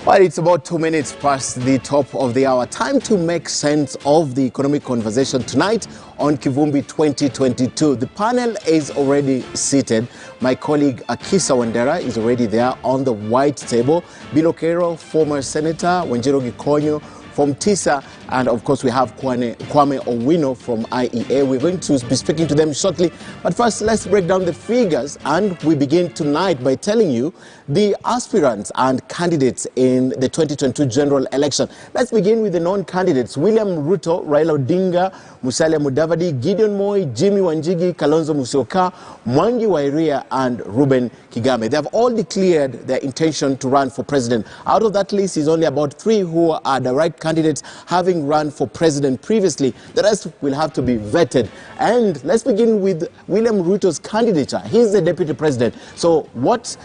Well, it's about 2 minutes past the top of the hour. Time to make sense of the economic conversation tonight on KIVUMBI 2022. The panel is already seated. My colleague Akisa Wandera is already there on the white table. Bilokero, former Senator, Wanjiru Gikonyo from TISA, and of course we have Kwame Owino from IEA. We're going to be speaking to them shortly, but first let's break down the figures, and we begin tonight by telling you the aspirants and candidates in the 2022 general election. Let's begin with the non-candidates: William Ruto, Raila Odinga, Musalia Mudavadi, Gideon Moi, Jimmy Wanjigi, Kalonzo Musyoka, Mwangi wa Iria, and Ruben Kigame. They have all declared their intention to run for president. Out of that list is only about 3 who are the right candidates, having run for president previously. The rest will have to be vetted. And let's begin with William Ruto's candidature. He's the deputy president. So what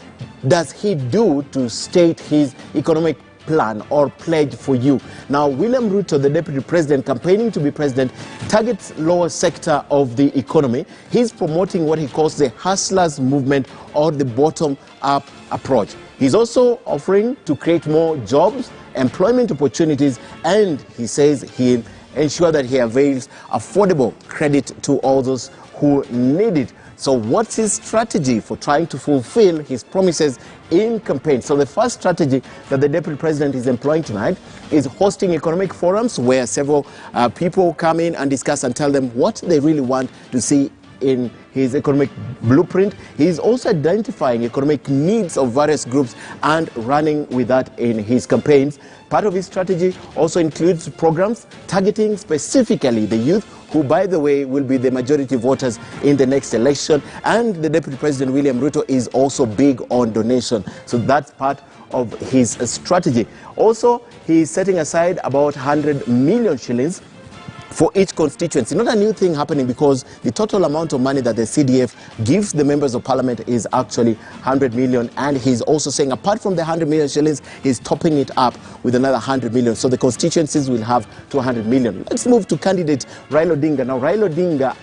does he do to state his economic plan or pledge for you? Now, William Ruto, the deputy president, campaigning to be president, targets lower sector of the economy. He's promoting what he calls the hustlers movement or the bottom-up approach. He's also offering to create more jobs, employment opportunities, and he says he'll ensure that he avails affordable credit to all those who need it. So what's his strategy for trying to fulfill his promises in campaign? So the first strategy that the deputy president is employing tonight is hosting economic forums where several people come in and discuss and tell them what they really want to see in his economic blueprint. He is also identifying economic needs of various groups and running with that in his campaigns. Part of his strategy also includes programs targeting specifically the youth, who, by the way, will be the majority voters in the next election. And the Deputy President, William Ruto, is also big on donation. So that's part of his strategy. Also, he is setting aside about 100 million shillings for each constituency. Not a new thing happening, because the total amount of money that the CDF gives the members of parliament is actually 100 million. And he's also saying, apart from the 100 million shillings, he's topping it up with another 100 million. So the constituencies will have 200 million. Let's move to candidate Raila Odinga. Now, Raila Odinga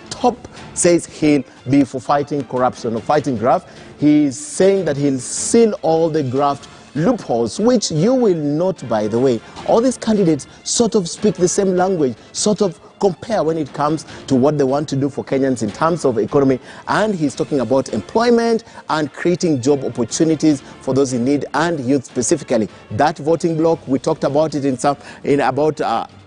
says he'll be for fighting corruption or fighting graft. He's saying that he'll seal all the graft loopholes, which you will note, by the way, all these candidates sort of speak the same language, sort of compare when it comes to what they want to do for Kenyans in terms of economy. And he's talking about employment and creating job opportunities for those in need, and youth specifically. That voting block, we talked about it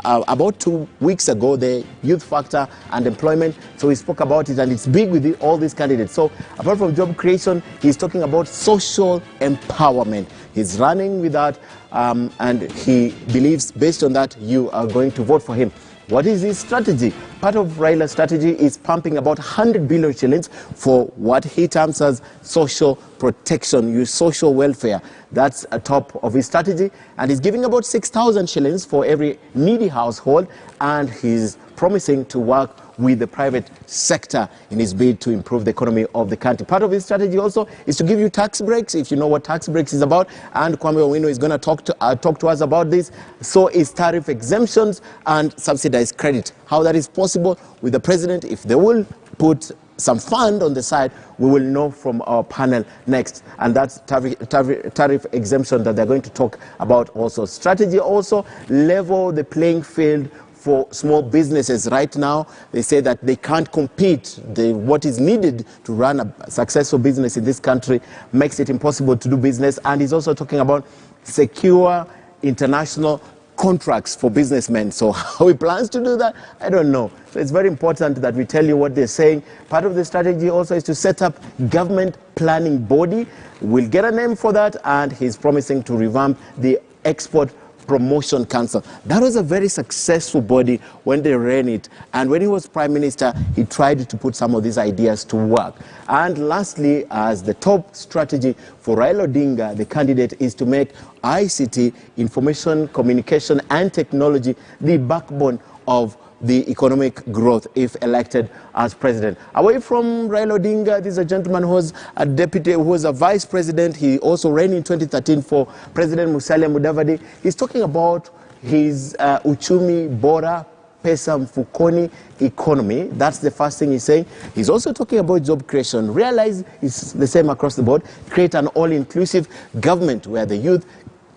about 2 weeks ago, the youth factor and employment. So he spoke about it, and it's big with all these candidates. So apart from job creation, he's talking about social empowerment. He's running with that, and he believes based on that you are going to vote for him. What is his strategy? Part of Raila's strategy is pumping about 100 billion shillings for what he terms as social protection, social welfare. That's a top of his strategy. And he's giving about 6,000 shillings for every needy household. And he's promising to work with the private sector in his bid to improve the economy of the country. Part of his strategy also is to give you tax breaks, if you know what tax breaks is about. And Kwame Owino is going to talk to us about this. So is tariff exemptions and subsidized credit. How that is possible with the president, if they will put some fund on the side, we will know from our panel next. And that's tariff exemption that they're going to talk about also. Strategy also, level the playing field for small businesses. Right now, they say that they can't compete. What is needed to run a successful business in this country makes it impossible to do business. And he's also talking about secure international contracts for businessmen. So how he plans to do that, I don't know. So it's very important that we tell you what they're saying. Part of the strategy also is to set up government planning body. We'll get a name for that, and he's promising to revamp the Export Promotion Council. That was a very successful body when they ran it, and when he was Prime Minister, he tried to put some of these ideas to work. And lastly, as the top strategy for Raila Odinga, the candidate, is to make ICT, information, communication and technology, the backbone of the economic growth if elected as president. Away from Raila Odinga, this is a gentleman who was a deputy, who was a vice president. He also ran in 2013 for President Musalia Mudavadi. He's talking about his uchumi bora, pesa mfukoni economy. That's the first thing he's saying. He's also talking about job creation. Realize it's the same across the board. Create an all-inclusive government where the youth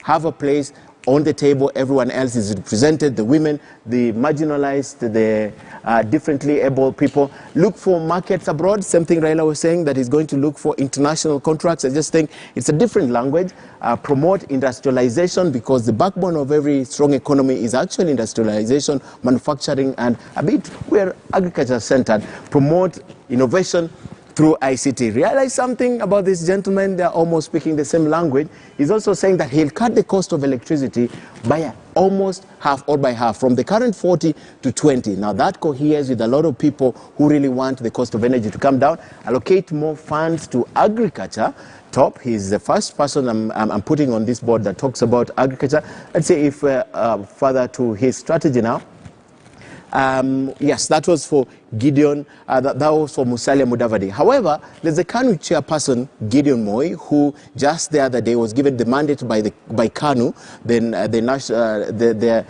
have a place on the table. Everyone else is represented, the women, the marginalized, the differently able people. Look for markets abroad. Same thing Raila was saying, that he's going to look for international contracts. I just think it's a different language. Promote industrialization, because the backbone of every strong economy is actually industrialization, manufacturing, and a bit we're agriculture centered. Promote innovation through ICT. Realize something about this gentleman, they're almost speaking the same language. He's also saying that he'll cut the cost of electricity by almost half, or by half, from the current 40 to 20. Now that coheres with a lot of people who really want the cost of energy to come down. Allocate more funds to agriculture. Top, he's the first person I'm putting on this board that talks about agriculture. Let's say if further to his strategy now. Yes, that was for Gideon, that was for Musalia Mudavadi. However, there's a KANU chairperson, Gideon Moi, who just the other day was given the mandate by KANU, then the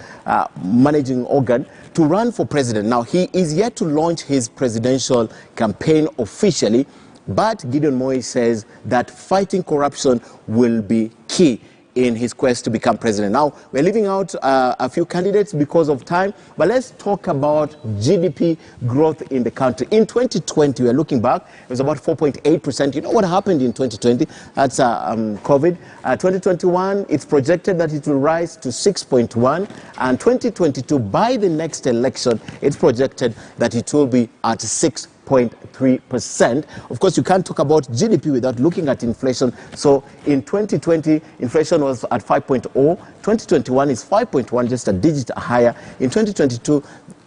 managing organ, to run for president. Now, he is yet to launch his presidential campaign officially, but Gideon Moi says that fighting corruption will be key in his quest to become president. Now, we're leaving out a few candidates because of time, but let's talk about GDP growth in the country. In 2020, we're looking back, it was about 4.8%. You know what happened in 2020? That's COVID. 2021, it's projected that it will rise to 6.1%, and 2022, by the next election, it's projected that it will be at 6.3%. Of course, you can't talk about GDP without looking at inflation. So in 2020, inflation was at 5.0. 2021 is 5.1, just a digit higher. In 2022,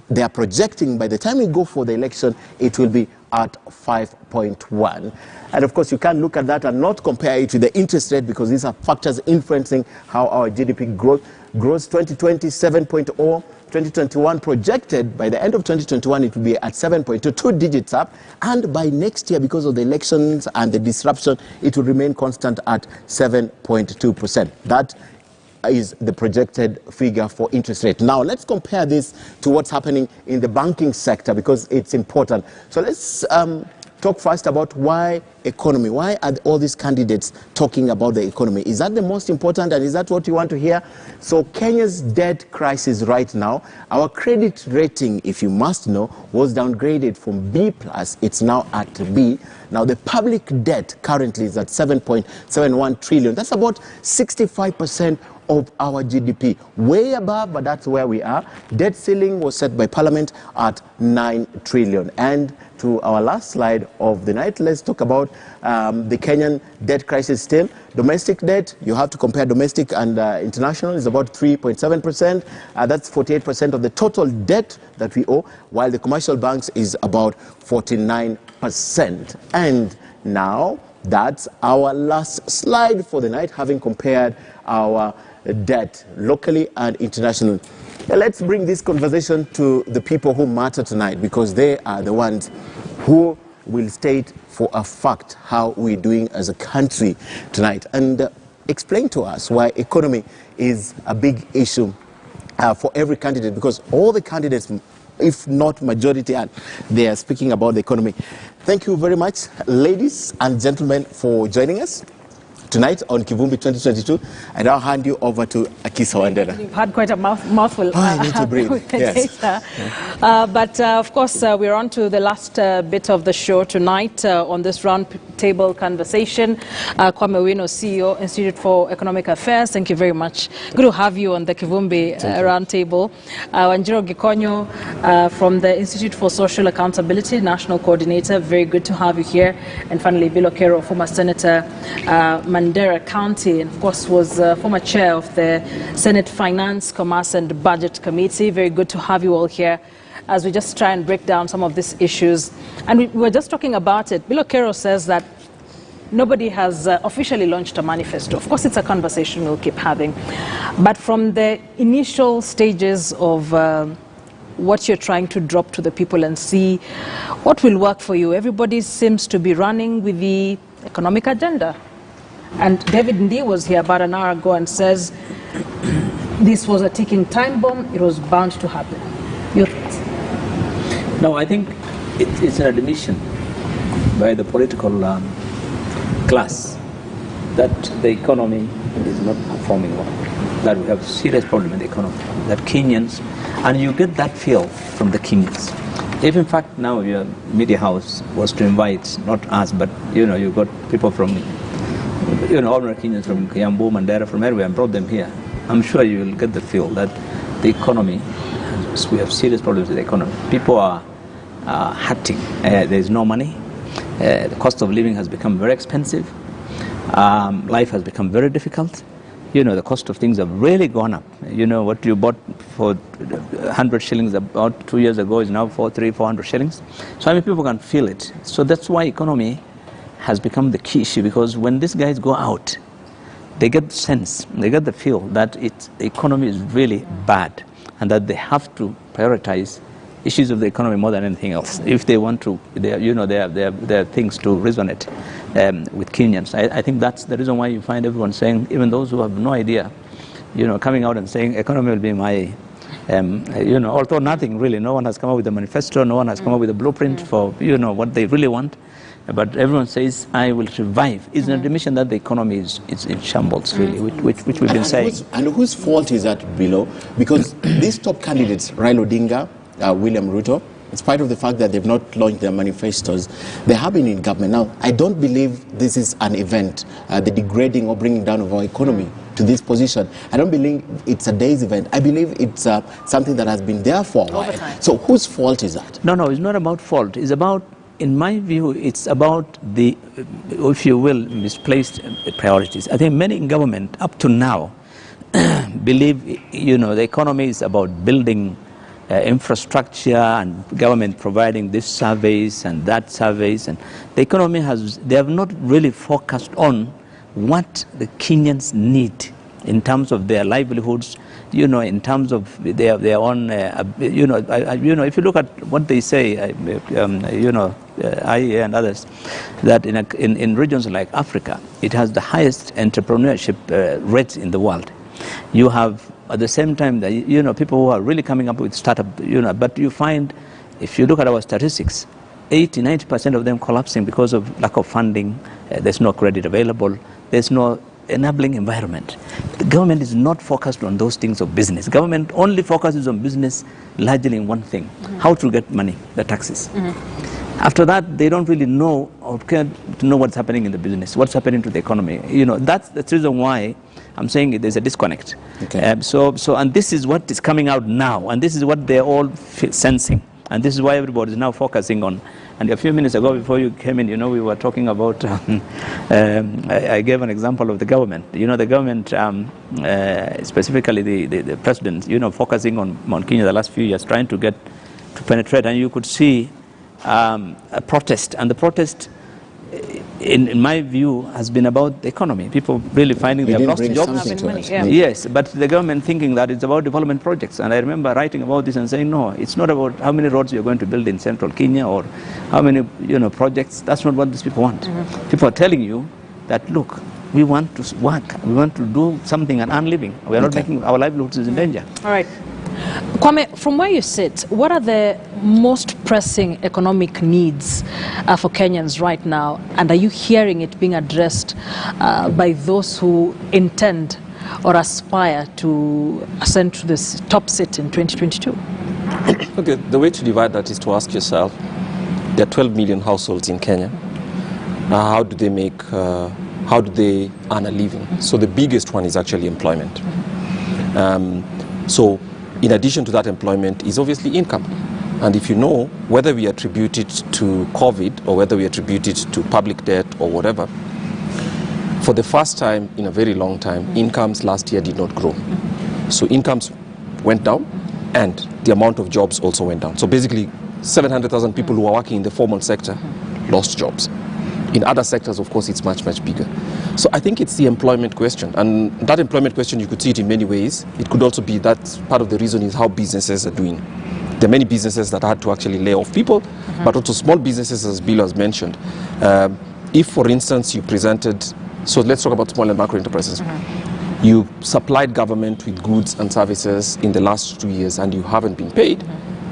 they are projecting by the time we go for the election, it will be at 5.1. And of course, you can't look at that and not compare it to the interest rate, because these are factors influencing how our GDP grows. 2020, 7.0. 2021 projected by the end of 2021 it will be at 7.2, 2 digits up, and by next year, because of the elections and the disruption, it will remain constant at 7.2%. That is the projected figure for interest rate. Now let's compare this to what's happening in the banking sector, because it's important. So let's talk first about why economy. Why are all these candidates talking about the economy? Is that the most important, and is that what you want to hear? So Kenya's debt crisis right now, our credit rating, if you must know, was downgraded from B+, it's now at B. Now the public debt currently is at 7.71 trillion. That's about 65% of our GDP, way above, but that's where we are. Debt ceiling was set by Parliament at 9 trillion. And to our last slide of the night, let's talk about the Kenyan debt crisis still. Domestic debt, you have to compare domestic and international, is about 3.7%. That's 48% of the total debt that we owe, while the commercial banks is about 49%. And now, that's our last slide for the night, having compared our debt locally and internationally. Let's bring this conversation to the people who matter tonight, because they are the ones who will state for a fact how we're doing as a country tonight, and explain to us why economy is a big issue for every candidate, because all the candidates, if not majority, they are speaking about the economy. Thank you very much, ladies and gentlemen, for joining us tonight on Kivumbi 2022. I now hand you over to Akisa Wandera. You've had quite a mouthful. I need to breathe. Yes. But of course, we're on to the last bit of the show tonight on this round table conversation. Kwame Wino, CEO, Institute for Economic Affairs. Thank you very much. Good to have you on the Kivumbi round table. Wanjiro Gikonyo from the Institute for Social Accountability, National Coordinator. Very good to have you here. And finally, Bill Okero, former Senator, Mandera County, and of course was former chair of the Senate Finance, Commerce and Budget Committee. Very good to have you all here as we just try and break down some of these issues. And we were just talking about it. Bill Okero says that nobody has officially launched a manifesto. Of course, it's a conversation we'll keep having. But from the initial stages of what you're trying to drop to the people and see what will work for you, everybody seems to be running with the economic agenda. And David Ndi was here about an hour ago and says this was a ticking time bomb, it was bound to happen. Your thoughts? No, I think it's an admission by the political class that the economy is not performing well, that we have serious problem in the economy, that Kenyans, and you get that feel from the Kenyans. If in fact now your media house was to invite, not us, but you got people from, ordinary Kenyans from Kiambu, Mandera, from everywhere, and brought them here, I'm sure you will get the feel that the economy, we have serious problems with the economy. People are hurting. There is no money. The cost of living has become very expensive. Life has become very difficult. The cost of things have really gone up. What you bought for 100 shillings about 2 years ago is now 400 shillings. So people can feel it. So that's why economy has become the key issue, because when these guys go out, they get the sense, they get the feel that the economy is really bad, and that they have to prioritize issues of the economy more than anything else if they want to. There are things to resonate with Kenyans. I think that's the reason why you find everyone saying, even those who have no idea, coming out and saying economy will be my, although nothing really, no one has come up with a manifesto, no one has come up with a blueprint for what they really want. But everyone says, I will survive. It's an admission that the economy is in shambles, really, which we've been saying. And whose fault is that, below? Because these top candidates, Raila Odinga, William Ruto, in spite of the fact that they've not launched their manifestos, they have been in government. Now, I don't believe this is an event, the degrading or bringing down of our economy to this position. I don't believe it's a day's event. I believe it's something that has been there for a while. So whose fault is that? No, it's not about fault. It's about, in my view, it's about the, if you will, misplaced priorities. I think many in government up to now believe, the economy is about building infrastructure and government providing this service and that service, and the economy they have not really focused on what the Kenyans need in terms of their livelihoods, in terms of their own, if you look at what they say, IEA and others, that in regions like Africa, it has the highest entrepreneurship rate in the world. You have, at the same time, that people who are really coming up with startup, but you find, if you look at our statistics, 80-90% of them collapsing because of lack of funding. There's no credit available. There's no enabling environment. The government is not focused on those things of business. Government only focuses on business largely in one thing: how to get money, the taxes. After that, they don't really know or care to know what's happening in the business, what's happening to the economy. That's the reason why I'm saying there's a disconnect. Okay. And this is what is coming out now, and this is what they're all sensing, and this is why everybody is now focusing on. And a few minutes ago, before you came in, we were talking about, I gave an example of the government. The government, specifically the president, focusing on Kenya the last few years, trying to get to penetrate, and you could see a protest, and the protest, in my view, has been about the economy. People really finding they have lost jobs. Yes, but the government thinking that it's about development projects. And I remember writing about this and saying, no, it's not about how many roads you're going to build in central Kenya or how many projects. That's not what these people want. People are telling you that, look, we want to work, we want to do something and earn living. We are not making our livelihoods in danger. All right. Kwame, from where you sit, what are the most pressing economic needs for Kenyans right now? And are you hearing it being addressed by those who intend or aspire to ascend to this top seat in 2022? Okay, the way to divide that is to ask yourself, there are 12 million households in Kenya. How do they earn a living? So the biggest one is actually employment. So in addition to that, employment is obviously income. And if you know, whether we attribute it to COVID or whether we attribute it to public debt or whatever, for the first time in a very long time, incomes last year did not grow. So incomes went down and the amount of jobs also went down. So basically 700,000 people who are working in the formal sector lost jobs. In other sectors, of course, it's much, much bigger. So I think it's the employment question. And that employment question, you could see it in many ways. It could also be that part of the reason is how businesses are doing. There are many businesses that had to actually lay off people, but also small businesses, as Bill has mentioned. If, for instance, you presented, so let's talk about small and macro enterprises. You supplied government with goods and services in the last 2 years and you haven't been paid,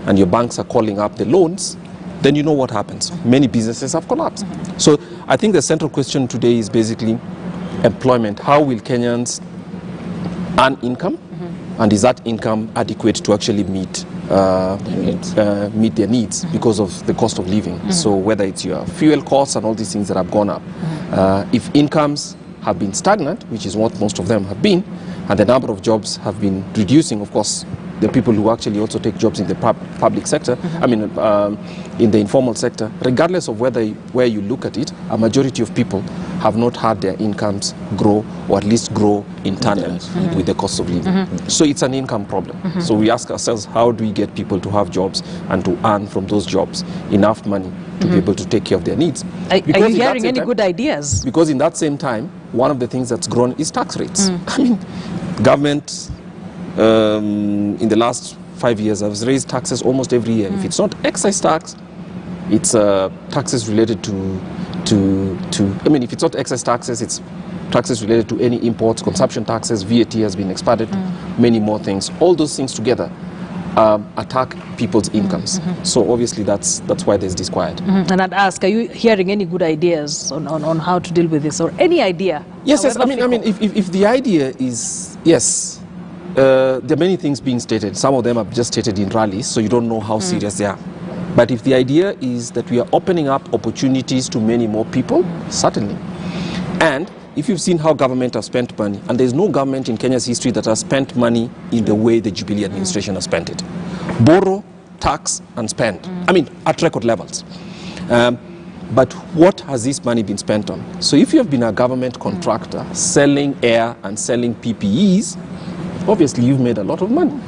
and your banks are calling up the loans, then you know what happens. Many businesses have collapsed. So I think the central question today is basically, employment, how will Kenyans earn income, and is that income adequate to actually meet their needs because of the cost of living? So whether it's your fuel costs and all these things that have gone up, if incomes have been stagnant, which is what most of them have been, and the number of jobs have been reducing, of course, the people who actually also take jobs in the public sector, in the informal sector, regardless of where you look at it, a majority of people have not had their incomes grow, or at least grow in tandem with the cost of living. So it's an income problem. So we ask ourselves, how do we get people to have jobs and to earn from those jobs enough money to be able to take care of their needs? Are you hearing any good ideas? Because in that same time, one of the things that's grown is tax rates. I mean, government in the last 5 years has raised taxes almost every year. If it's not excise tax, it's taxes related to if it's not excise taxes, it's taxes related to any imports, consumption taxes, VAT has been expanded, many more things. All those things together attack people's incomes. So obviously that's why there's disquiet. And I'd ask, are you hearing any good ideas on how to deal with this, or any idea? Yes. I mean, if the idea is, yes, there are many things being stated. Some of them are just stated in rallies, so you don't know how serious they are. But if the idea is that we are opening up opportunities to many more people, certainly. And if you've seen how government has spent money, and there's no government in Kenya's history that has spent money in the way the Jubilee administration has spent it. Borrow, tax, and spend. I mean, at record levels. But what has this money been spent on? So if you have been a government contractor selling air and selling PPEs, obviously you've made a lot of money.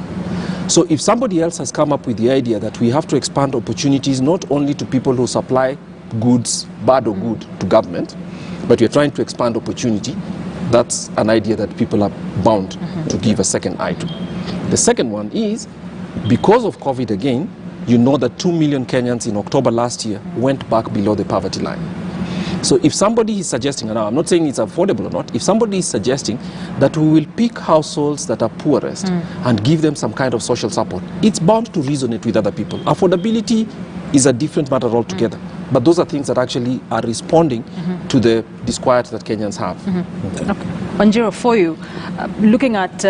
So if somebody else has come up with the idea that we have to expand opportunities not only to people who supply goods, bad or good, to government, but we're trying to expand opportunity, that's an idea that people are bound to give a second eye to. The second one is, because of COVID again, you know that 2 million Kenyans in October last year went back below the poverty line. So if somebody is suggesting, and I'm not saying it's affordable or not, if somebody is suggesting that we will pick households that are poorest and give them some kind of social support, it's bound to resonate with other people. Affordability is a different matter altogether. But those are things that actually are responding to the disquiet that Kenyans have. Okay. Wanjiru, for you, looking at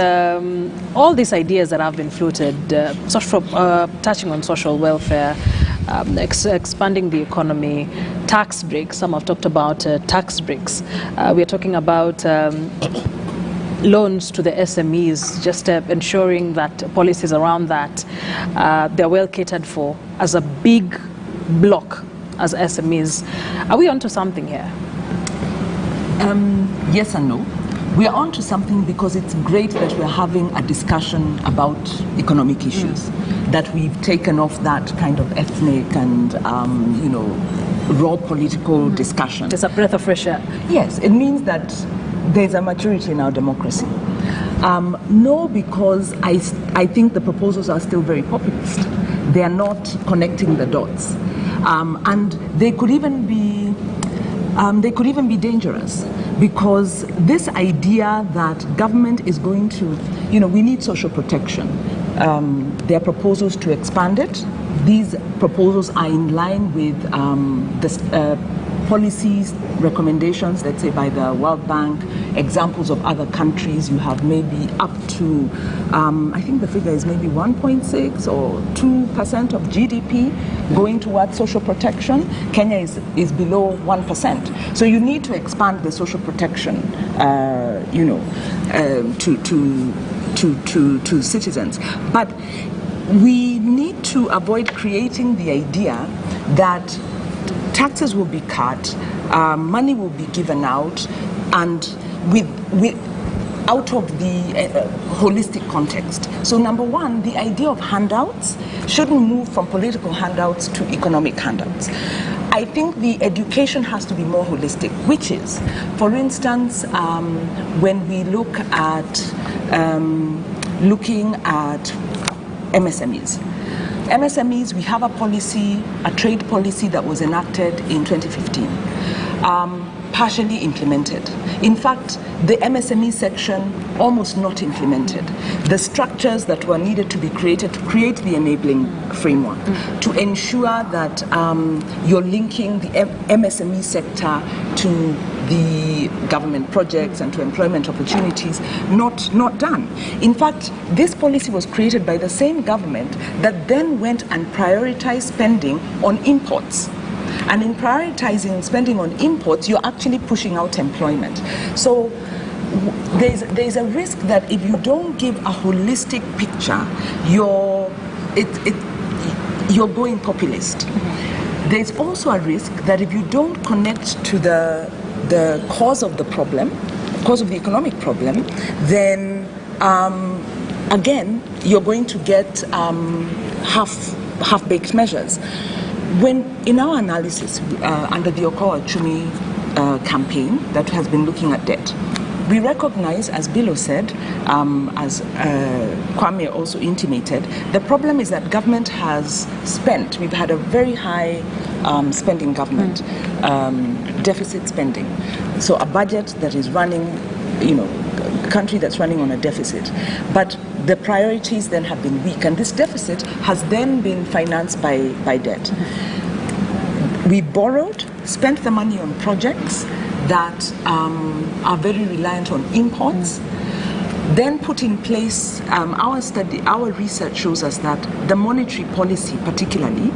all these ideas that have been floated, touching on social welfare, expanding the economy, tax breaks, some have talked about tax breaks. We are talking about loans to the SMEs, just ensuring that policies around that, they're well catered for as a big block as SMEs. Are we onto something here? Yes and no. We are onto something because it's great that we're having a discussion about economic issues, that we've taken off that kind of ethnic and, raw political discussion. It's a breath of fresh air. Yes, it means that there's a maturity in our democracy. No, because I think the proposals are still very populist. They are not connecting the dots. And they could even be dangerous, because this idea that government is going to, we need social protection. There are proposals to expand it. These proposals are in line with the policies, recommendations, let's say by the World Bank, examples of other countries. You have maybe up to, I think the figure is maybe 1.6 or 2% of GDP going towards social protection. Kenya is below 1%. So you need to expand the social protection, to citizens. But we need to avoid creating the idea that taxes will be cut, money will be given out, and out of the holistic context. So number one, the idea of handouts shouldn't move from political handouts to economic handouts. I think the education has to be more holistic, which is, for instance, when we look at MSMEs. MSMEs, we have a policy, a trade policy that was enacted in 2015, partially implemented. In fact, the MSME section almost not implemented. The structures that were needed to be created to create the enabling framework, to ensure that you're linking the MSME sector to the government projects and to employment opportunities, not done. In fact, this policy was created by the same government that then went and prioritized spending on imports. And in prioritizing spending on imports, you're actually pushing out employment. So there's a risk that if you don't give a holistic picture, you're going populist. There's also a risk that if you don't connect to the cause of the problem, cause of the economic problem, then again, you're going to get half-baked measures. When in our analysis under the Okoa Chumi campaign that has been looking at debt, we recognize, as Bilo said, as Kwame also intimated, the problem is that government has spent. We've had a very high spending government, deficit spending. So a budget that is running, a country that's running on a deficit. But the priorities then have been weak, and this deficit has then been financed by debt. We borrowed, spent the money on projects that are very reliant on imports, then put in place, our research shows us that the monetary policy particularly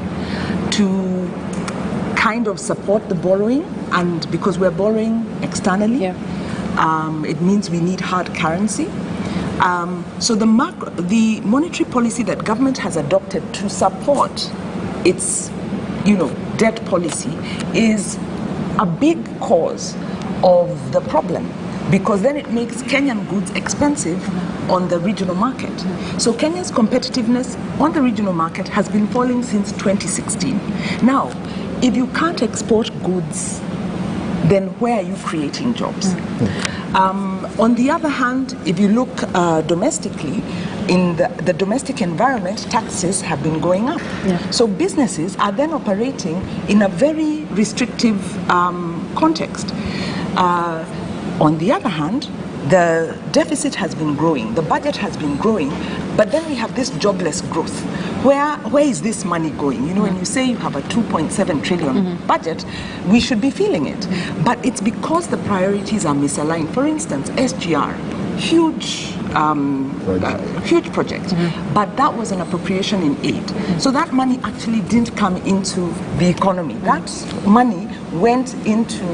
to kind of support the borrowing, and because we're borrowing externally, it means we need hard currency. So the monetary policy that government has adopted to support its debt policy is a big cause of the problem, because then it makes Kenyan goods expensive on the regional market. So Kenya's competitiveness on the regional market has been falling since 2016. Now, if you can't export goods, then where are you creating jobs? On the other hand, if you look domestically, in the domestic environment, taxes have been going up. So businesses are then operating in a very restrictive context. On the other hand, the deficit has been growing, the budget has been growing, but then we have this jobless growth. Where is this money going? When you say you have a 2.7 trillion budget, we should be feeling it. But it's because the priorities are misaligned. For instance, SGR, huge project, but that was an appropriation in aid. So that money actually didn't come into the economy. That money went into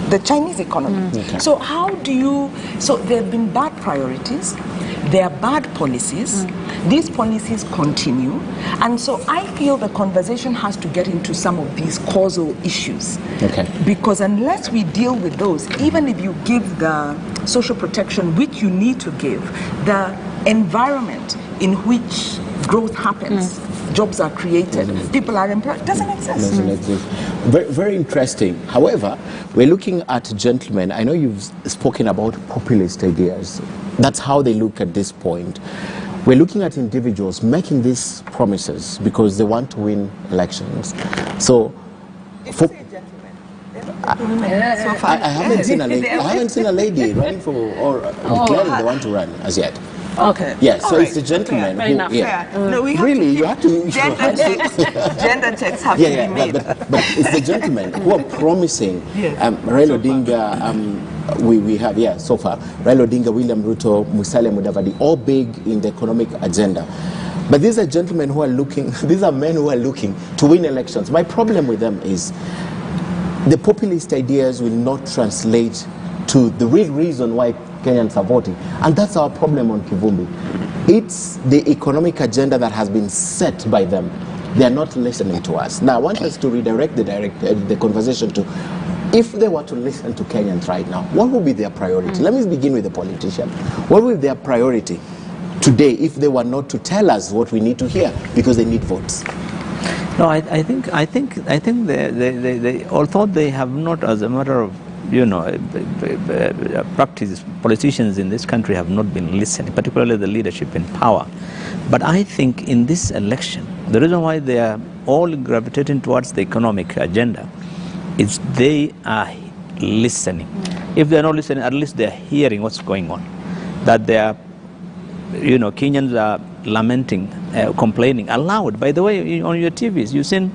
the Chinese economy. So so there have been bad priorities, there are bad policies, these policies continue, and so I feel the conversation has to get into some of these causal issues. Because unless we deal with those, even if you give the social protection which you need to give, the environment in which growth happens, jobs are created, people are employed, doesn't exist. Very, very interesting. However, we're looking at gentlemen. I know you've spoken about populist ideas. That's how they look at this point. We're looking at individuals making these promises because they want to win elections. So, I haven't seen a lady. I haven't seen a lady running for or declaring they want to run as yet. Yes, so it's the gentleman who. No, we have really, you have to. Gender checks have to be made. But it's the gentlemen who are promising. Raila Odinga, we have so far Raila Odinga, William Ruto, Musalia Mudavadi, all big in the economic agenda. But these are gentlemen who are looking. These are men who are looking to win elections. My problem with them is the populist ideas will not translate to the real reason why Kenyans are voting. And that's our problem on Kivumbi. It's the economic agenda that has been set by them. They are not listening to us. Now, I want us to redirect the conversation to, if they were to listen to Kenyans right now, what would be their priority? Let me begin with the politician. What would be their priority today if they were not to tell us what we need to hear because they need votes? No, I think they although they have not, as a matter of practice, politicians in this country have not been listening, particularly the leadership in power. But I think in this election, the reason why they are all gravitating towards the economic agenda is they are listening. If they are not listening, at least they are hearing what's going on. That they are, Kenyans are lamenting, complaining aloud. By the way, on your TVs, you've seen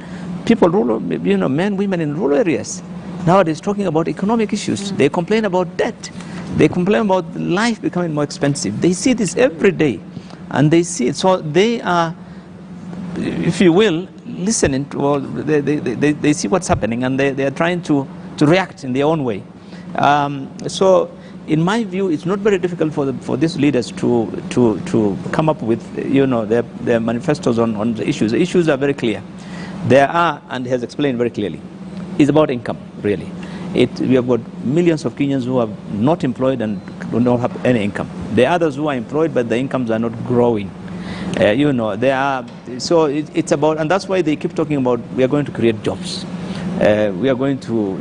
people, men, women in rural areas. Nowadays, talking about economic issues. They complain about debt. They complain about life becoming more expensive. They see this every day, and they see it. So they are, if you will, listening to all. They see what's happening, and they are trying to react in their own way. So, in my view, it's not very difficult for these leaders to come up with their manifestos on the issues. The issues are very clear. There are, and he has explained very clearly, it's about income, really. We have got millions of Kenyans who are not employed and do not have any income. There are others who are employed, but the incomes are not growing. There are, so it's about, and that's why they keep talking about we are going to create jobs. We are going to,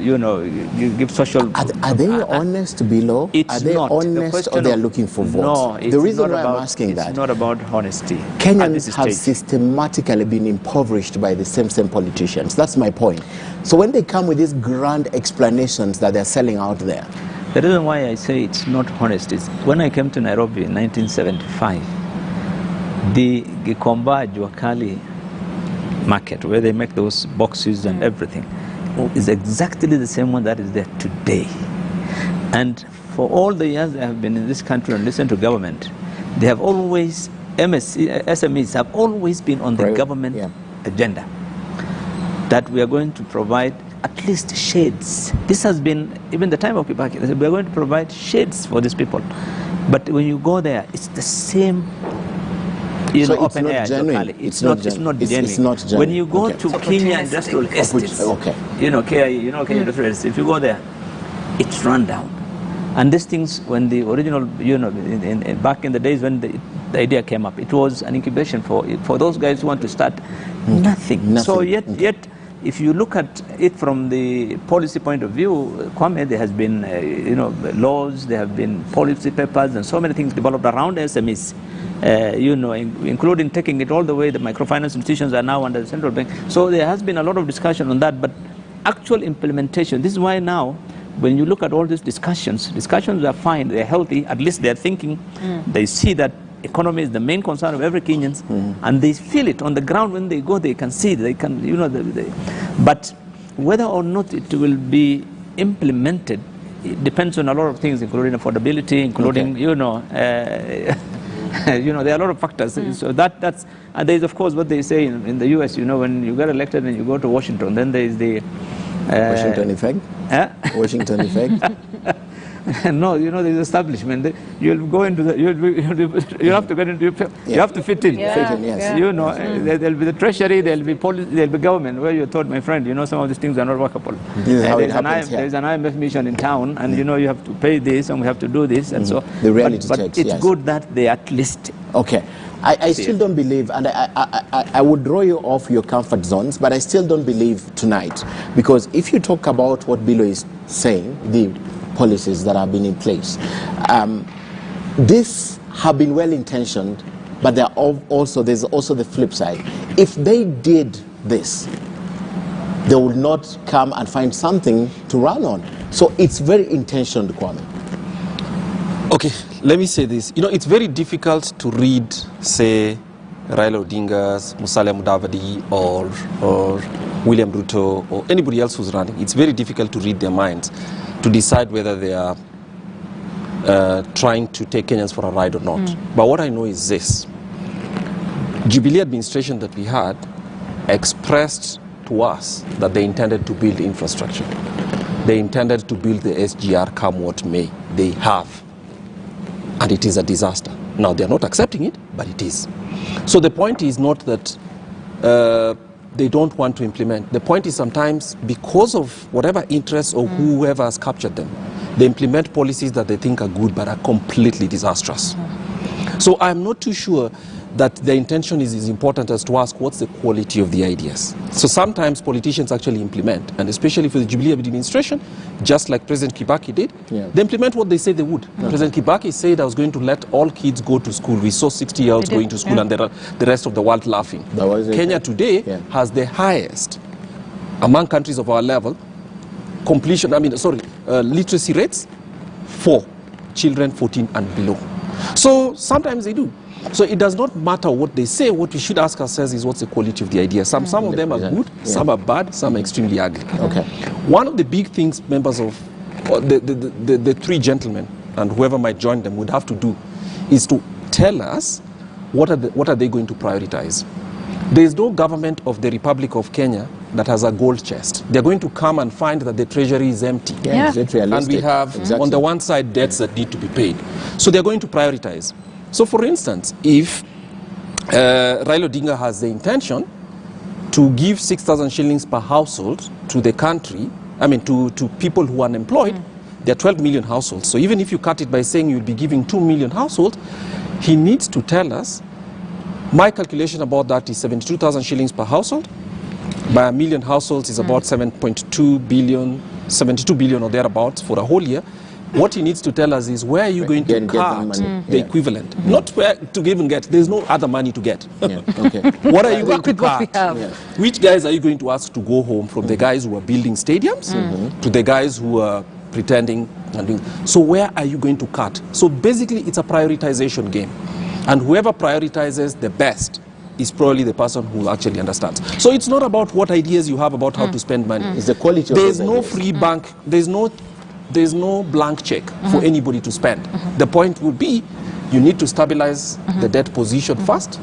give social... Are they honest below? Are they honest, or they are looking for votes? No, the reason why I'm asking it's not about honesty. Kenyans have systematically been impoverished by the same politicians. That's my point. So when they come with these grand explanations that they're selling out there... The reason why I say it's not honest is when I came to Nairobi in 1975, the Gikomba Juakali market, where they make those boxes and everything, is exactly the same one that is there today. And for all the years I have been in this country and listened to government, they have always, SMEs have always been on the government agenda, that we are going to provide at least shades. This has been, even the time of Kibaki, we are going to provide shades for these people. But when you go there, it's the same open air. It's not genuine. When you go to Kenya Industrial Estates, Kenya Industrial Estates, if you go there, it's run down. And these things, when the original, back in the days when the idea came up, it was an incubation for those guys who want to start nothing. So yet, if you look at it from the policy point of view, Kwame, there has been, laws, there have been policy papers, and so many things developed around SMEs. Including taking it all the way, the microfinance institutions are now under the central bank. So there has been a lot of discussion on that, but actual implementation, this is why now, when you look at all these discussions are fine, they're healthy, at least they're thinking, they see that economy is the main concern of every Kenyan, and they feel it on the ground. When they go, they can see, they can, but whether or not it will be implemented, it depends on a lot of things, including affordability, including, there are a lot of factors. So that's, and there's of course what they say in the US, when you get elected and you go to Washington, then there's the Washington effect? Washington effect? No, there's establishment. You'll go into the, you have to get into, you have to fit in. Fit in, yes. There'll be the treasury, there'll be policy, there'll be government, where you told my friend, some of these things are not workable. This is how it happens, There's an IMF mission in town, and you have to pay this, and we have to do this, and so. The reality but checks, it's good that they at least. Okay. I still don't believe, and I would draw you off your comfort zones, but I still don't believe tonight. Because if you talk about what Bilo is saying, the policies that have been in place, these have been well-intentioned, but there's also the flip side. If they did this, they would not come and find something to run on. So it's very intentioned, Kwame. Okay, let me say this. It's very difficult to read, say, Raila Odinga's, Musalia Mudavadi, or William Ruto, or anybody else who's running. It's very difficult to read their minds to decide whether they are trying to take Kenyans for a ride or not. But what I know is this. Jubilee administration that we had expressed to us that they intended to build infrastructure. They intended to build the SGR, come what may. They have. And it is a disaster. Now, they are not accepting it, but it is. So the point is not that they don't want to implement. The point is sometimes because of whatever interest or whoever has captured them, they implement policies that they think are good but are completely disastrous. So I'm not too sure that the intention is as important as to ask what's the quality of the ideas. So sometimes politicians actually implement, and especially for the Jubilee administration, just like President Kibaki did, they implement what they say they would. President Kibaki said I was going to let all kids go to school. We saw 60-year-olds going to school and the rest of the world laughing. Kenya today has the highest among countries of our level literacy rates for children 14 and below. So sometimes they do. So it does not matter what they say. What we should ask ourselves is what's the quality of the idea. Some of them are good, some are bad, some are extremely ugly. Okay. One of the big things members of the three gentlemen and whoever might join them would have to do is to tell us what are they going to prioritize. There is no government of the Republic of Kenya that has a gold chest. They're going to come and find that the treasury is empty. Yeah. Is it realistic? And we have, on the one side, debts that need to be paid. So they're going to prioritize. So for instance, if Raila Odinga has the intention to give 6,000 shillings per household to the country, to people who are unemployed, there are 12 million households. So even if you cut it by saying you'll be giving 2 million households, he needs to tell us, my calculation about that is 72,000 shillings per household. By a million households is about 7.2 billion, 72 billion or thereabouts for a whole year. What he needs to tell us is where are you going to cut the equivalent? Not where to even get. There's no other money to get. Okay. What are you going to cut? Yeah. Which guys are you going to ask to go home, from the guys who are building stadiums to the guys who are pretending and doing? So where are you going to cut? So basically it's a prioritization game. And whoever prioritizes the best is probably the person who actually understands. So it's not about what ideas you have about how to spend money. It's the quality of There's those no ideas. free bank. There's no blank check for anybody to spend. The point would be you need to stabilize the debt position first,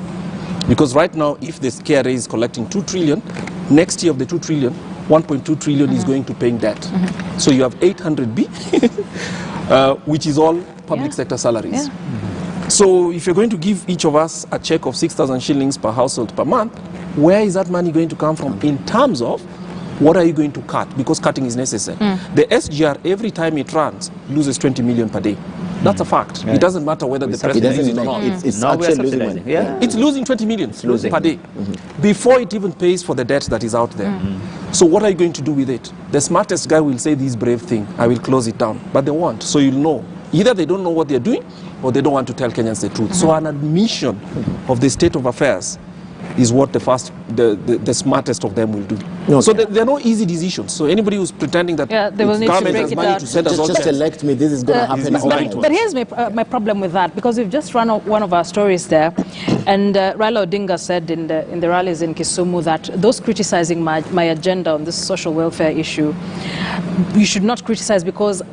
because right now if the KRA is collecting 2 trillion, next year of the 2 trillion, 1.2 trillion is going to paying debt. So you have 800B, which is all public sector salaries. So if you're going to give each of us a check of 6,000 shillings per household per month, where is that money going to come from in terms of what are you going to cut? Because cutting is necessary. The SGR, every time it runs, loses 20 million per day. That's a fact. It doesn't matter whether the president uses it or not. It's Now we're actually losing money. subsidizing. Yeah. It's losing 20 million per day before it even pays for the debt that is out there. So what are you going to do with it? The smartest guy will say this brave thing, I will close it down. But they won't. So you'll know. Either they don't know what they're doing or they don't want to tell Kenyans the truth. So an admission of the state of affairs is what the smartest of them will do. Okay. So there are no easy decisions. So anybody who's pretending that they will need to government break has it money down. to send us all Just checks. elect me, this is going to happen overnight. But here's my problem with that, because we've just run one of our stories there, and Raila Odinga said in the rallies in Kisumu that those criticizing my agenda on this social welfare issue, you should not criticize because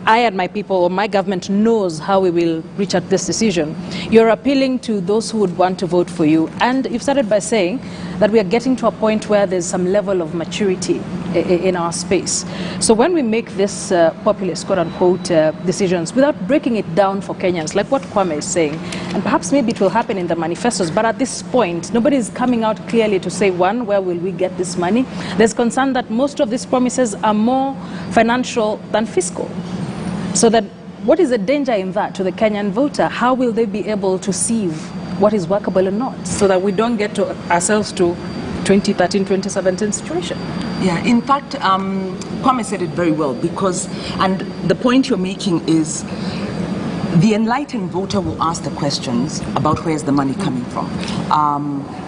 I and my people or my government knows how we will reach at this decision. You're appealing to those who would want to vote for you, and you've started by saying that we are getting to a point where there's some level of maturity in our space. So when we make this populist, quote-unquote, decisions without breaking it down for Kenyans, like what Kwame is saying, and perhaps maybe it will happen in the manifestos, but at this point, nobody is coming out clearly to say, one, where will we get this money? There's concern that most of these promises are more financial than fiscal. So that, what is the danger in that to the Kenyan voter? How will they be able to sieve what is workable and not, so that we don't get ourselves to 2013, 2017 situation? Yeah, in fact, Kwame said it very well, because, and the point you're making is, the enlightened voter will ask the questions about where's the money coming from.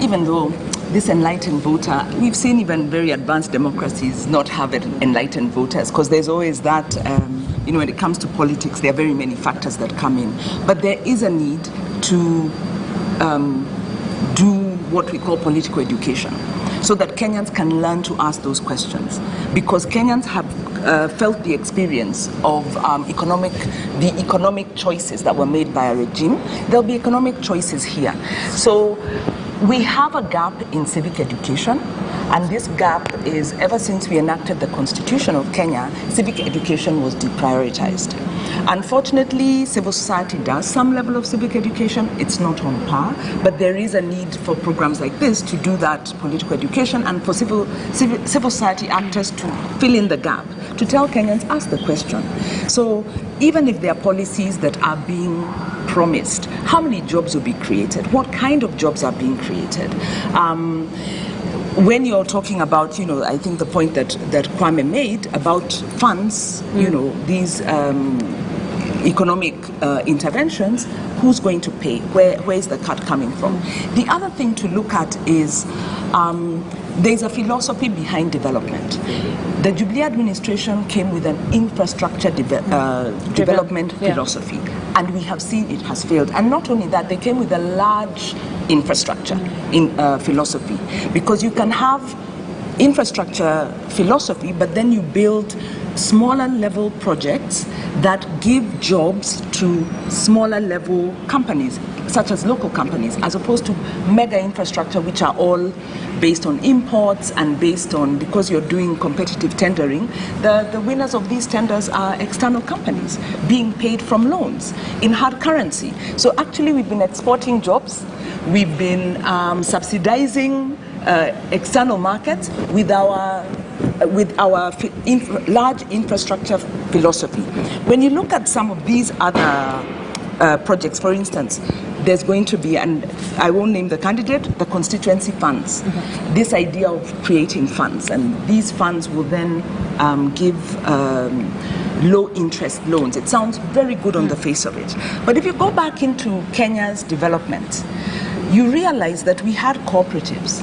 Even though this enlightened voter, we've seen even very advanced democracies not have enlightened voters, because there's always that, when it comes to politics, there are very many factors that come in. But there is a need to do what we call political education, so that Kenyans can learn to ask those questions. Because Kenyans have felt the experience of the economic choices that were made by a regime. There'll be economic choices here. So we have a gap in civic education, and this gap is, ever since we enacted the Constitution of Kenya, civic education was deprioritized. Unfortunately, civil society does some level of civic education. It's not on par, but there is a need for programs like this to do that political education, and for civil society actors to fill in the gap, to tell Kenyans, ask the question. So even if there are policies that are being promised, how many jobs will be created? What kind of jobs are being created? When you're talking about, I think the point that Kwame made about funds, these economic interventions, who's going to pay? Where is the cut coming from? The other thing to look at is there's a philosophy behind development. The Jubilee administration came with an infrastructure development philosophy, and we have seen it has failed. And not only that, they came with a large infrastructure philosophy, because you can have infrastructure philosophy, but then you build smaller level projects that give jobs to smaller level companies, such as local companies, as opposed to mega infrastructure, which are all based on imports and based on, because you're doing competitive tendering, the winners of these tenders are external companies being paid from loans in hard currency. So actually we've been exporting jobs, we've been subsidizing external markets with our large infrastructure philosophy. When you look at some of these other projects, for instance, there's going to be, and I won't name the candidate, the constituency funds. This idea of creating funds, and these funds will then give low interest loans. It sounds very good on the face of it. But if you go back into Kenya's development, you realize that we had cooperatives.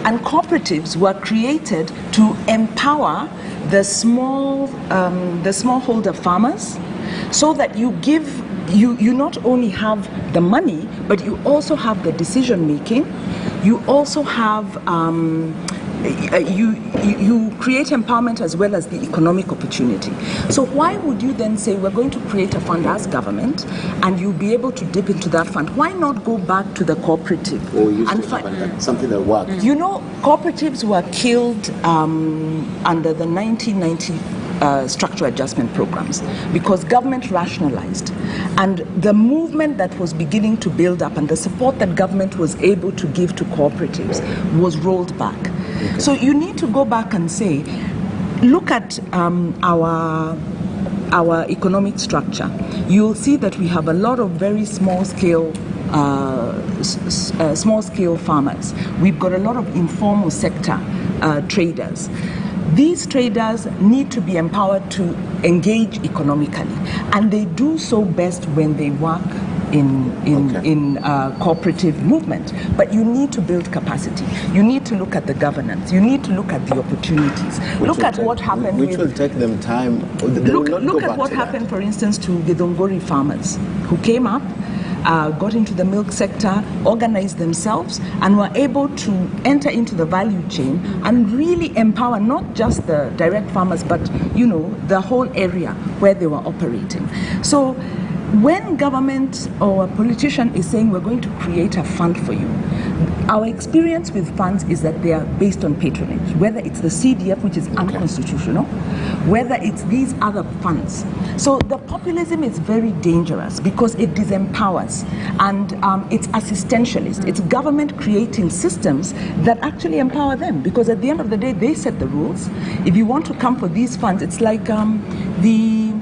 And cooperatives were created to empower the smallholder farmers, so that you not only have the money, but you also have the decision making. You also have you create empowerment as well as the economic opportunity. So why would you then say we're going to create a fund as government, and you'll be able to dip into that fund? Why not go back to the cooperative and find something that works? You know, cooperatives were killed under the 1990 structural adjustment programs, because government rationalized, and the movement that was beginning to build up and the support that government was able to give to cooperatives was rolled back. Okay. So you need to go back and say, look at our economic structure. You'll see that we have a lot of very small scale farmers. We've got a lot of informal sector traders. These traders need to be empowered to engage economically, and they do so best when they work in cooperative movement. But you need to build capacity. You need to look at the governance. You need to look at the opportunities. Look at what happened. Which will take them time. Look at what happened, for instance, to Githunguri farmers who came up, got into the milk sector, organized themselves, and were able to enter into the value chain and really empower not just the direct farmers, but the whole area where they were operating. So when government or a politician is saying we're going to create a fund for you, our experience with funds is that they are based on patronage, whether it's the CDF, which is unconstitutional, whether it's these other funds. So the populism is very dangerous because it disempowers, and it's assistentialist. It's government creating systems that actually empower them, because at the end of the day, they set the rules. If you want to come for these funds, it's like the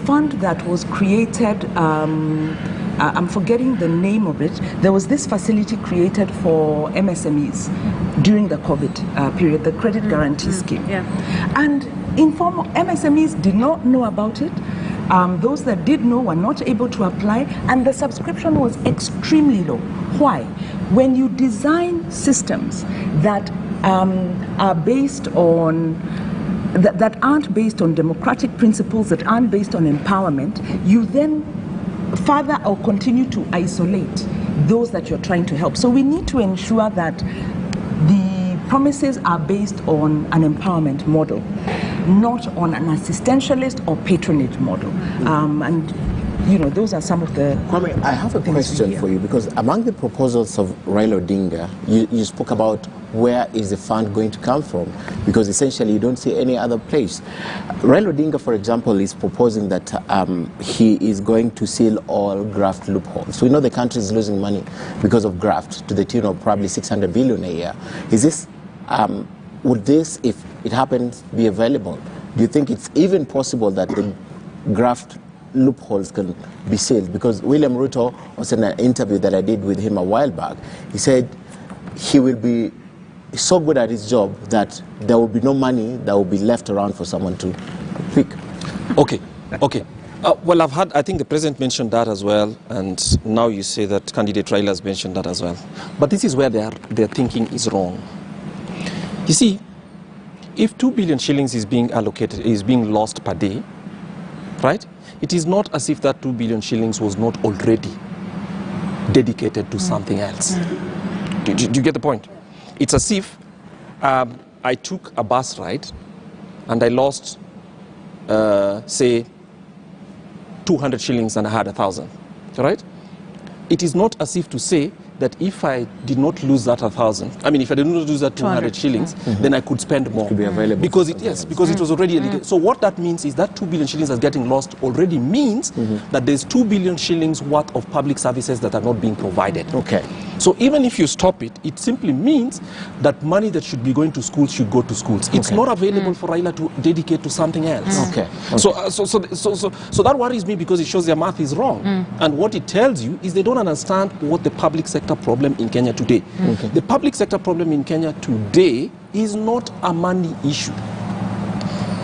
fund that was created, I'm forgetting the name of it. There was this facility created for MSMEs during the COVID period, the Credit Guarantee Scheme. And informal MSMEs did not know about it. Those that did know were not able to apply, and the subscription was extremely low. Why? When you design systems that are based on that aren't based on democratic principles, that aren't based on empowerment, you then further or continue to isolate those that you're trying to help. So we need to ensure that the promises are based on an empowerment model, not on an assistentialist or patronage model. And those are some of the... Kwame, I have a question for you, because among the proposals of Raila Odinga, you spoke about where is the fund going to come from, because essentially you don't see any other place. Raila Odinga, for example, is proposing that he is going to seal all graft loopholes. We know the country is losing money because of graft to the tune of probably 600 billion a year. Is this, would this, if it happens, be available? Do you think it's even possible that the graft loopholes can be sealed? Because William Ruto was in an interview that I did with him a while back. He said he will be so good at his job that there will be no money that will be left around for someone to pick. Okay. Well, I think the president mentioned that as well, and now you say that candidate Raila has mentioned that as well. But this is where their thinking is wrong. You see, if 2 billion shillings is being lost per day, right? It is not as if that 2 billion shillings was not already dedicated to something else. Do you get the point? It's as if I took a bus ride and I lost, say, 200 shillings and I had 1,000, right? It is not as if to say that if I did not lose that 1,000, I mean, if I did not lose that 200 shillings, then I could spend more. It could be available. Because it was already allocated. So what that means is that 2 billion shillings that's getting lost already means that there's 2 billion shillings worth of public services that are not being provided. Okay. So even if you stop it, it simply means that money that should be going to schools should go to schools. It's not available for Raila to dedicate to something else. Okay. So that worries me because it shows their math is wrong. And what it tells you is they don't understand what the public sector problem in Kenya today. The public sector problem in Kenya today is not a money issue.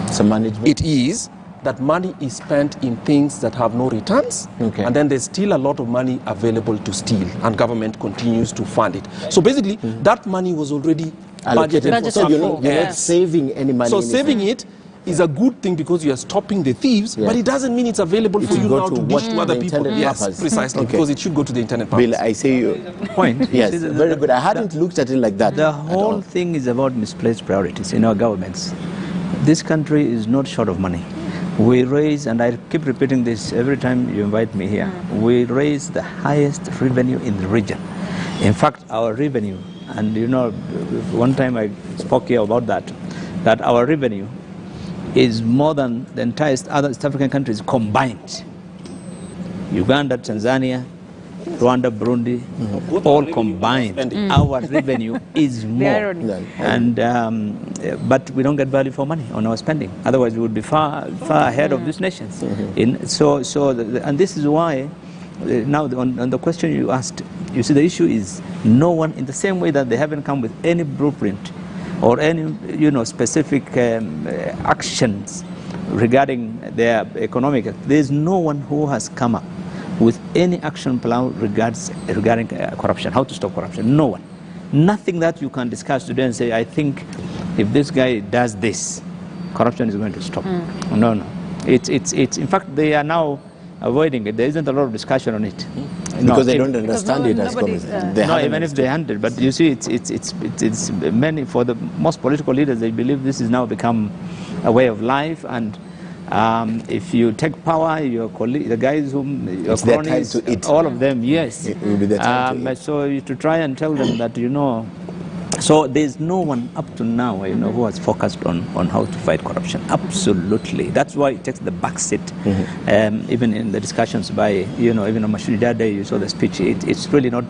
It's a management. It is that money is spent in things that have no returns, and then there's still a lot of money available to steal, and government continues to fund it. So basically, that money was already budgeted for So you're not Yes. saving any money. So in it. saving it is a good thing because you are stopping the thieves, but it doesn't mean it's available for you go now to to what dish to other the people. intended Yes, purpose. precisely, Okay. because it should go to the intended purpose. Bill, I say you. Point. Yes, See, very good. I hadn't looked at it like that. The at all. whole thing is about misplaced priorities in our governments. This country is not short of money. We raise, and I keep repeating this every time you invite me here, we raise the highest revenue in the region. In fact, our revenue, and you know, one time I spoke here about that our revenue is more than the entire other East African countries combined. Uganda, Tanzania, Rwanda, Burundi, all combined, our revenue is more. And but we don't get value for money on our spending. Otherwise, we would be far ahead of these nations. And this is why now on the question you asked, you see, the issue is no one, in the same way that they haven't come with any blueprint or any specific actions regarding their economic. There's no one who has come up with any action plan regarding corruption, how to stop corruption. No one. Nothing that you can discuss today and say, I think if this guy does this, corruption is going to stop. No. It's in fact, they are now avoiding it. There isn't a lot of discussion on it. Because they don't understand it as nobody's, no, even if they handle, but you see, it's many, for the most political leaders, they believe this has now become a way of life, and if you take power, your colleagues, the guys whom your cronies, all of them, yes. It will be their time to eat. So to try and tell them that so there's no one up to now who has focused on how to fight corruption. Absolutely, that's why it takes the back seat. Even in the discussions by even on Mashudi Dade, you saw the speech. It's really not.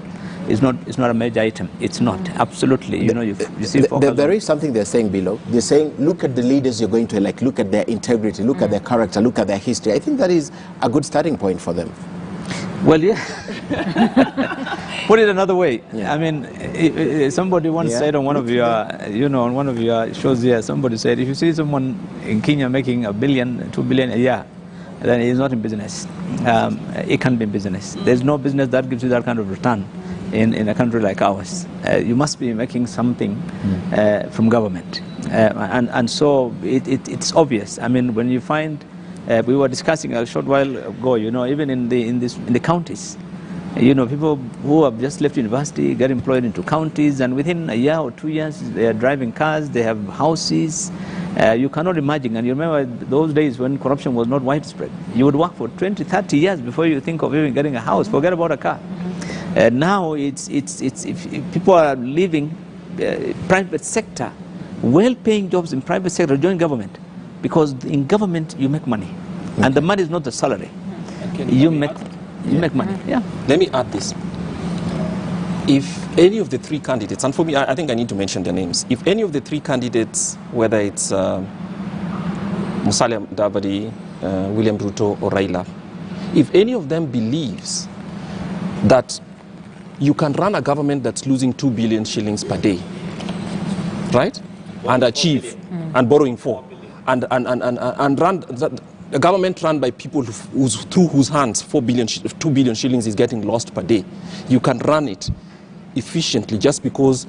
It's not a major item. It's not. Absolutely. You see. There is something they're saying below. They're saying, look at the leaders you're going to elect. Look at their integrity. Look at their character. Look at their history. I think that is a good starting point for them. Well, yeah. Put it another way. Yeah. I mean, somebody once said on one of your, on one of your shows here, somebody said, if you see someone in Kenya making $1 billion, $2 billion a year, then he's not in business. It can't be in business. There's no business that gives you that kind of return in a country like ours. You must be making something from government. And so it's obvious. I mean, when you find, we were discussing a short while ago, even in the counties, people who have just left university get employed into counties, and within a year or 2 years, they are driving cars, they have houses. You cannot imagine, and you remember those days when corruption was not widespread. You would work for 20, 30 years before you think of even getting a house, forget about a car. Now it's if people are leaving private sector, well-paying jobs in private sector, join government, because in government you make money, and the money is not the salary. You make money. Yeah. Let me add this. If any of the three candidates, and for me, I think I need to mention their names. If any of the three candidates, whether it's Musalia Mudavadi, William Ruto, or Raila, if any of them believes that you can run a government that's losing 2 billion shillings per day, right, and achieve, and borrowing 4, and run that, a government run by people through whose hands 2 billion shillings is getting lost per day, you can run it efficiently just because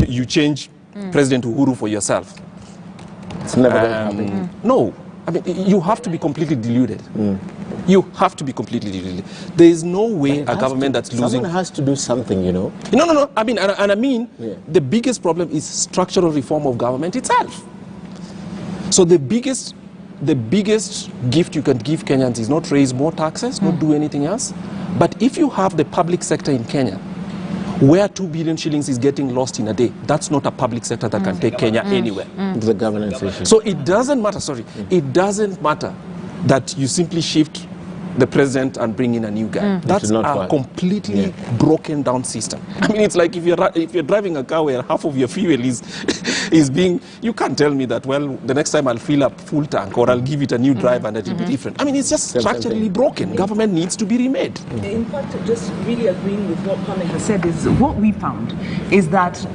you change President Uhuru for yourself. It's never going to happen. No, I mean, you have to be completely deluded. You have to be completely deluded. There is no way a government that's losing... Someone has to do something, you know. No. I mean, the biggest problem is structural reform of government itself. So the biggest gift you can give Kenyans is not raise more taxes, not do anything else. But if you have the public sector in Kenya, where 2 billion shillings is getting lost in a day, that's not a public sector that can take Kenya anywhere. It's a governance issue. So it doesn't matter, it doesn't matter that you simply shift the president and bring in a new guy. That's a completely broken down system. I mean, it's like if you're driving a car where half of your fuel is being, you can't tell me that, well, the next time I'll fill up full tank or I'll give it a new drive and it'll be different. I mean, it's just structurally broken. Government needs to be remade. In fact, just really agreeing with what Kwame has said, is what we found is that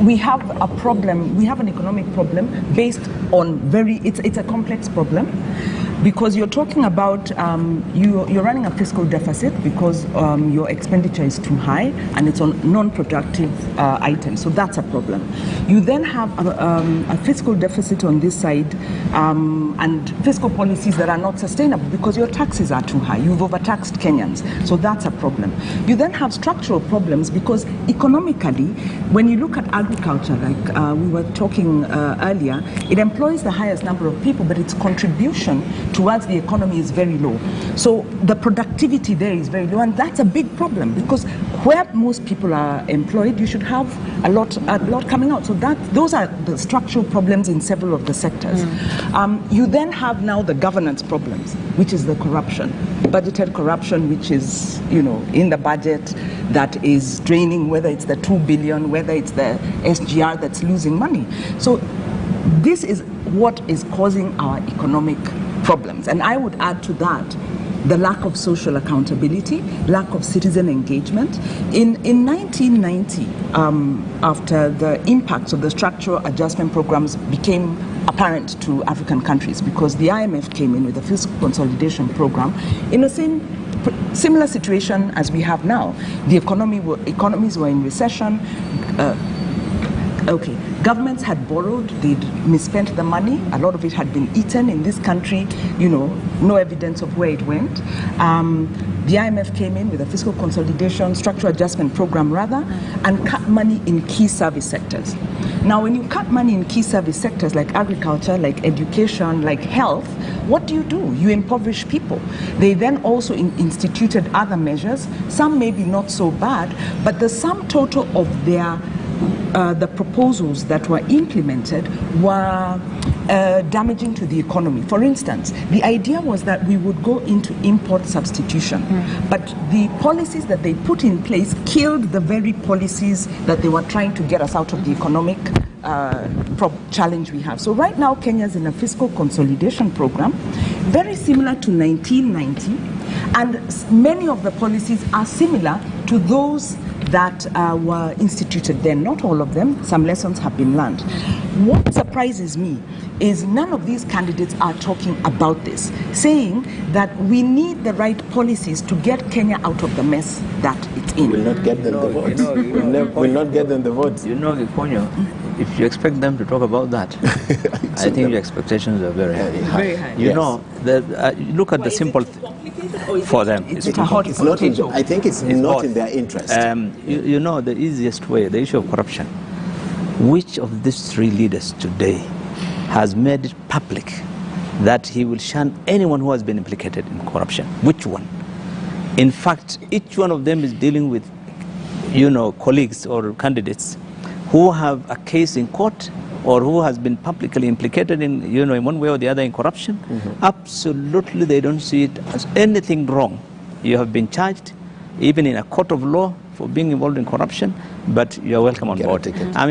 we have a problem, we have an economic problem based on it's a complex problem, because you're talking about you're running a fiscal deficit because your expenditure is too high and it's on non-productive items, so that's a problem. You then have a fiscal deficit on this side and fiscal policies that are not sustainable because your taxes are too high. You've overtaxed Kenyans, so that's a problem. You then have structural problems because economically, when you look at agriculture, like we were talking earlier, it employs the highest number of people, but its contribution towards the economy is very low. So the productivity there is very low, and that's a big problem because where most people are employed, you should have a lot coming out. So those are the structural problems in several of the sectors. You then have now the governance problems, which is the corruption, budgeted corruption, which is, you know, in the budget that is draining, whether it's the 2 billion, whether it's the SGR that's losing money. So this is what is causing our economic problems. And I would add to that the lack of social accountability, lack of citizen engagement. In 1990, after the impacts of the structural adjustment programs became apparent to African countries, because the IMF came in with a fiscal consolidation program in the similar situation as we have now. The economies were in recession. Governments had borrowed, they'd misspent the money, a lot of it had been eaten in this country, you know, no evidence of where it went. The IMF came in with a fiscal consolidation, structural adjustment program rather, and cut money in key service sectors. Now, when you cut money in key service sectors like agriculture, like education, like health, what do? You impoverish people. They then also instituted other measures, some maybe not so bad, but the sum total of their the proposals that were implemented were damaging to the economy. For instance, the idea was that we would go into import substitution, but the policies that they put in place killed the very policies that they were trying to get us out of the economic challenge we have. So right now, Kenya's in a fiscal consolidation program, very similar to 1990, and many of the policies are similar to those that were instituted then. Not all of them, some lessons have been learned. What surprises me is none of these candidates are talking about this, saying that we need the right policies to get Kenya out of the mess that it's in. We'll not get them the votes. We'll not get them the votes. You know, Gikonyo, if you expect them to talk about that, I think your expectations are very high. Very high. You know, look at the simple for them. It's not I think it's not in their interest. You know, the easiest way, the issue of corruption. Which of these three leaders today has made it public that he will shun anyone who has been implicated in corruption? Which one? In fact, each one of them is dealing with, you know, colleagues or candidates who have a case in court or who has been publicly implicated in, you know, in one way or the other in corruption. Absolutely, they don't see it as anything wrong. You have been charged, even in a court of law, for being involved in corruption, but you're welcome on board. I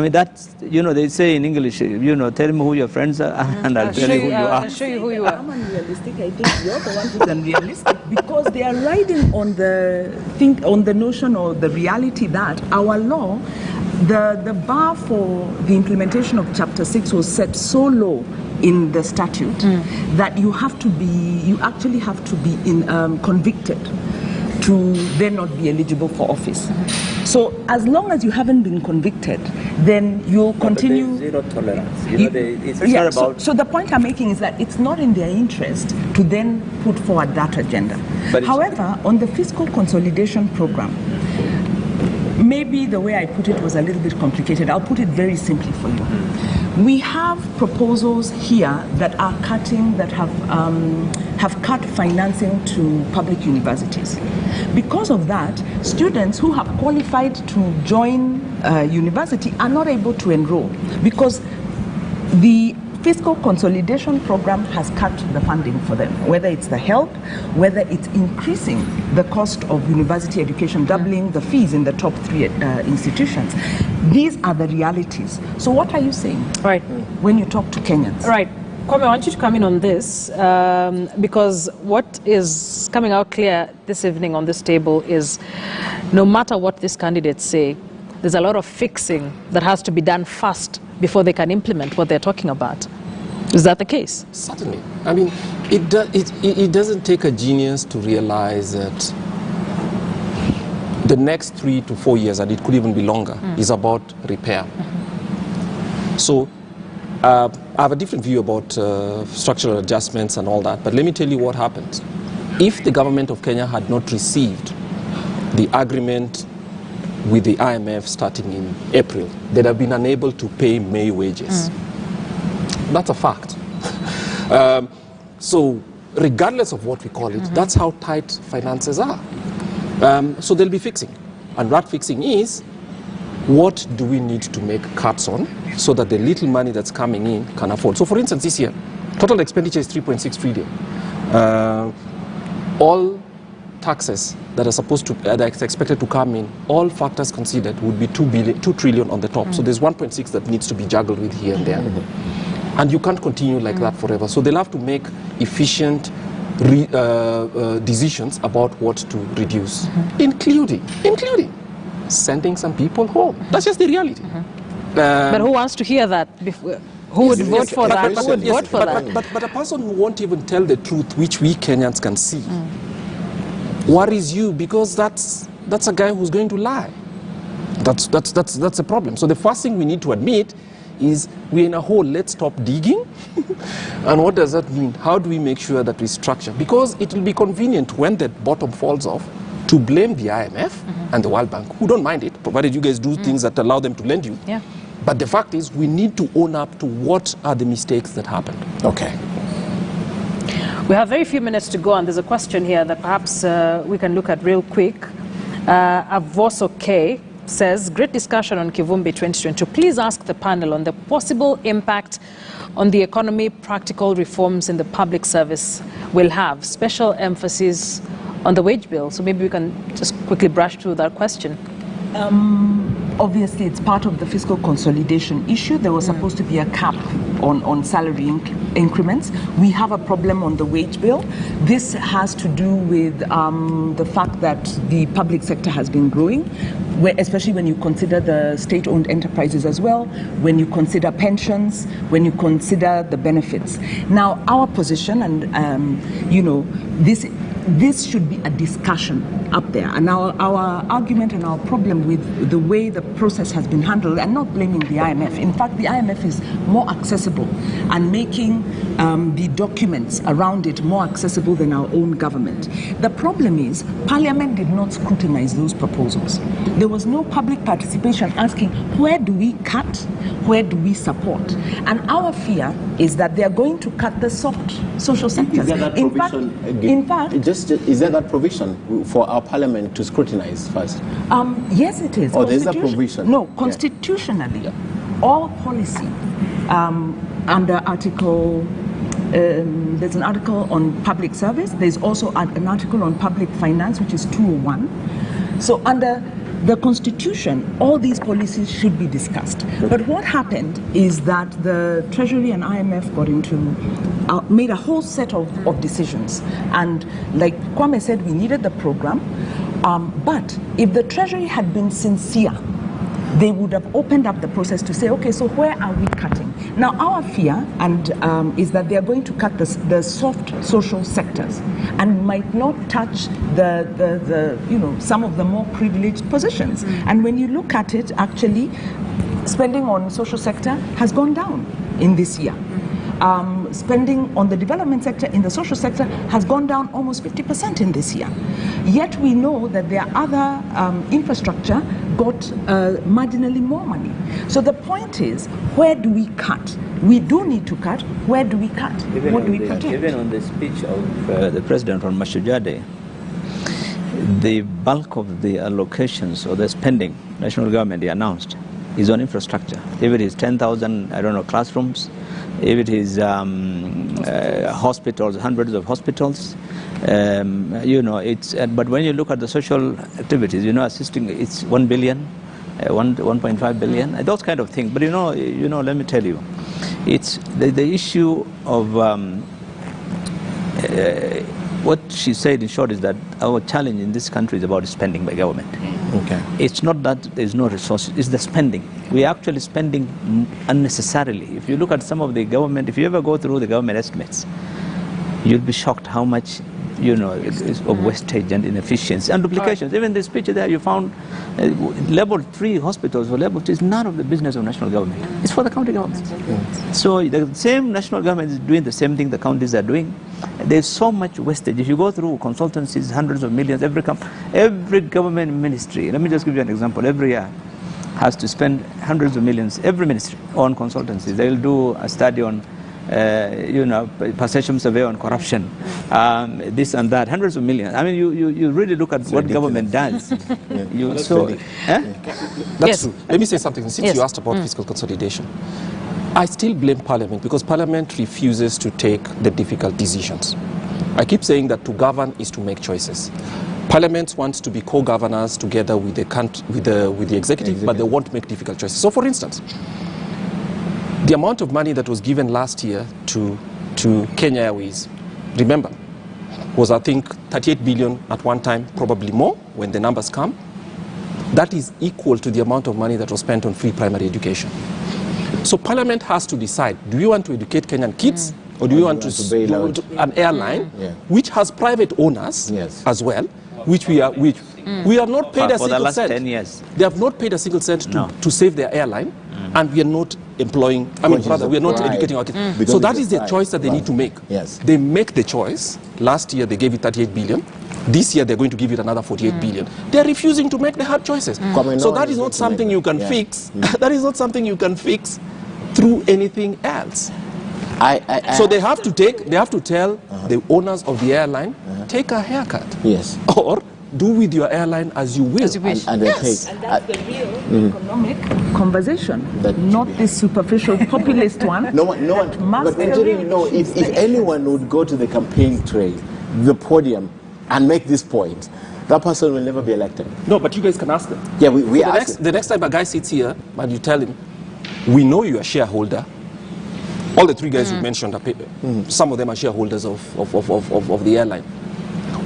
mean that's, you know, they say in English, you know, tell me who your friends are and I'll tell you who you are. I'll show you who you are. I'm unrealistic. I think you're the one who's unrealistic, because they are riding on the notion or the reality that our law, the bar for the implementation of Chapter 6 was set so low in the statute that you actually have to be convicted to then not be eligible for office. So as long as you haven't been convicted, then you'll continue. Zero tolerance. It's not about. So the point I'm making is that it's not in their interest to then put forward that agenda. However, on the fiscal consolidation program, maybe the way I put it was a little bit complicated. I'll put it very simply for you. We have proposals here that are cutting, that have cut financing to public universities. Because of that, students who have qualified to join university are not able to enroll because the fiscal consolidation program has cut the funding for them, whether it's the help, whether it's increasing the cost of university education, doubling the fees in the top 3 institutions. These are the realities. So what are you saying when you talk to Kenyans? Right. Kwame, I want you to come in on this because what is coming out clear this evening on this table is no matter what these candidates say, there's a lot of fixing that has to be done fast before they can implement what they're talking about. Is that the case? Certainly. I mean, it doesn't take a genius to realize that the next 3 to 4 years, and it could even be longer, is about repair. So I have a different view about structural adjustments and all that, but let me tell you what happened. If the government of Kenya had not received the agreement with the IMF starting in April, they'd have been unable to pay May wages. That's a fact. So regardless of what we call it, that's how tight finances are. So they'll be fixing. And that fixing is, what do we need to make cuts on so that the little money that's coming in can afford? So for instance, this year, total expenditure is 3.6 trillion. All taxes that are expected to come in, all factors considered, would be 2 trillion on the top. So there's 1.6 that needs to be juggled with here and there. And you can't continue like that forever. So they'll have to make efficient decisions about what to reduce, including sending some people home. That's just the reality. But who wants to hear that? Who would vote for that? Who would vote for that? But a person who won't even tell the truth, which we Kenyans can see, worries you, because that's a guy who's going to lie. That's a problem. So the first thing we need to admit is we're in a hole. Let's stop digging. And what does that mean? How do we make sure that we structure? Because it will be convenient when the bottom falls off to blame the IMF and the World Bank, who don't mind it, provided you guys do things that allow them to lend you. Yeah. But the fact is, we need to own up to what are the mistakes that happened. Okay. We have very few minutes to go, and there's a question here that perhaps we can look at real quick. Avoso K says, great discussion on KIVUMBI 2022. Please ask the panel on the possible impact on the economy practical reforms in the public service will have. Special emphasis on the wage bill. So maybe we can just quickly brush through that question. Obviously, it's part of the fiscal consolidation issue. There was supposed to be a cap on salary increments. We have a problem on the wage bill. This has to do with the fact that the public sector has been growing, especially when you consider the state-owned enterprises as well, when you consider pensions, when you consider the benefits. Now, our position, and this should be a discussion up there. And our argument and our problem with the way the process has been handled, and not blaming the IMF. In fact, the IMF is more accessible and making the documents around it more accessible than our own government. The problem is Parliament did not scrutinize those proposals. There was no public participation asking, where do we cut? Where do we support? And our fear is that they are going to cut the soft social sectors. Is there that provision? Is there that provision for our Parliament to scrutinize first? Yes, it is. Oh, there's a provision. No, constitutionally, all policy under Article. There's an article on public service. There's also an article on public finance, which is 201. So under the Constitution, all these policies should be discussed. But what happened is that the Treasury and IMF made a whole set of decisions. And like Kwame said, we needed the program. But if the Treasury had been sincere, they would have opened up the process to say, okay, so where are we cutting? Now, our fear is that they are going to cut the soft social sectors and might not touch some of the more privileged positions. And when you look at it, actually, spending on social sector has gone down in this year. Spending on the development sector in the social sector has gone down almost 50% in this year. Yet we know that their other infrastructure got marginally more money. So the point is, where do we cut? We do need to cut. Where do we cut? What do we protect? Even on the speech of the president on Mashujade, the bulk of the allocations or the spending national government announced is on infrastructure. If it is 10,000, classrooms, if it is hospitals, hundreds of hospitals, but when you look at the social activities, assisting, it's 1 billion, 1.5 billion, those kind of things. But let me tell you, it's the issue of what she said in short is that our challenge in this country is about spending by government. Okay. It's not that there's no resources, it's the spending. We are actually spending unnecessarily. If you look at some of the government, if you ever go through the government estimates, you'll be shocked how much of wastage and inefficiency and duplications. Even the speech there, you found level 3 hospitals or level 2 is none of the business of national government. It's for the county government. So the same national government is doing the same thing the counties are doing. There's so much wastage. If you go through consultancies, hundreds of millions, every government ministry, let me just give you an example, every year has to spend hundreds of millions, every ministry, on consultancies. They'll do a study on perception survey on corruption, this and that, hundreds of millions. I mean, you really look at what government does. That's Yes. true. Let me say something. Since you asked about fiscal consolidation, I still blame Parliament because Parliament refuses to take the difficult decisions. I keep saying that to govern is to make choices. Parliament wants to be co-governors together with the executive, but they won't make difficult choices. So, for instance, the amount of money that was given last year to Kenya Airways, remember, was I think 38 billion at one time, probably more when the numbers come. That is equal to the amount of money that was spent on free primary education. So Parliament has to decide, do we want to educate Kenyan kids or do we want to bail out an airline which has private owners as well, which we are not paid a for the single last cent. 10 years. They have not paid a single cent to save their airline, and we are not employing, we are not educating our kids. So that is the choice that they need to make. Yes. They make the choice. Last year they gave it 38 billion. This year they're going to give it another 48 billion. They're refusing to make the hard choices. So that is not something you can fix. That is not something you can fix through anything else. So they have to tell the owners of the airline, take a haircut. Yes. Or do with your airline as you will. As you wish. And Yes. And that's the real economic conversation, not this superficial populist one. No one. But Nigeria, if anyone would go to the campaign trail, the podium, and make this point, that person will never be elected. No, but you guys can ask them. Yeah, we ask. The next time a guy sits here and you tell him, we know you're a shareholder. All the three guys you mentioned, some of them are shareholders of the airline.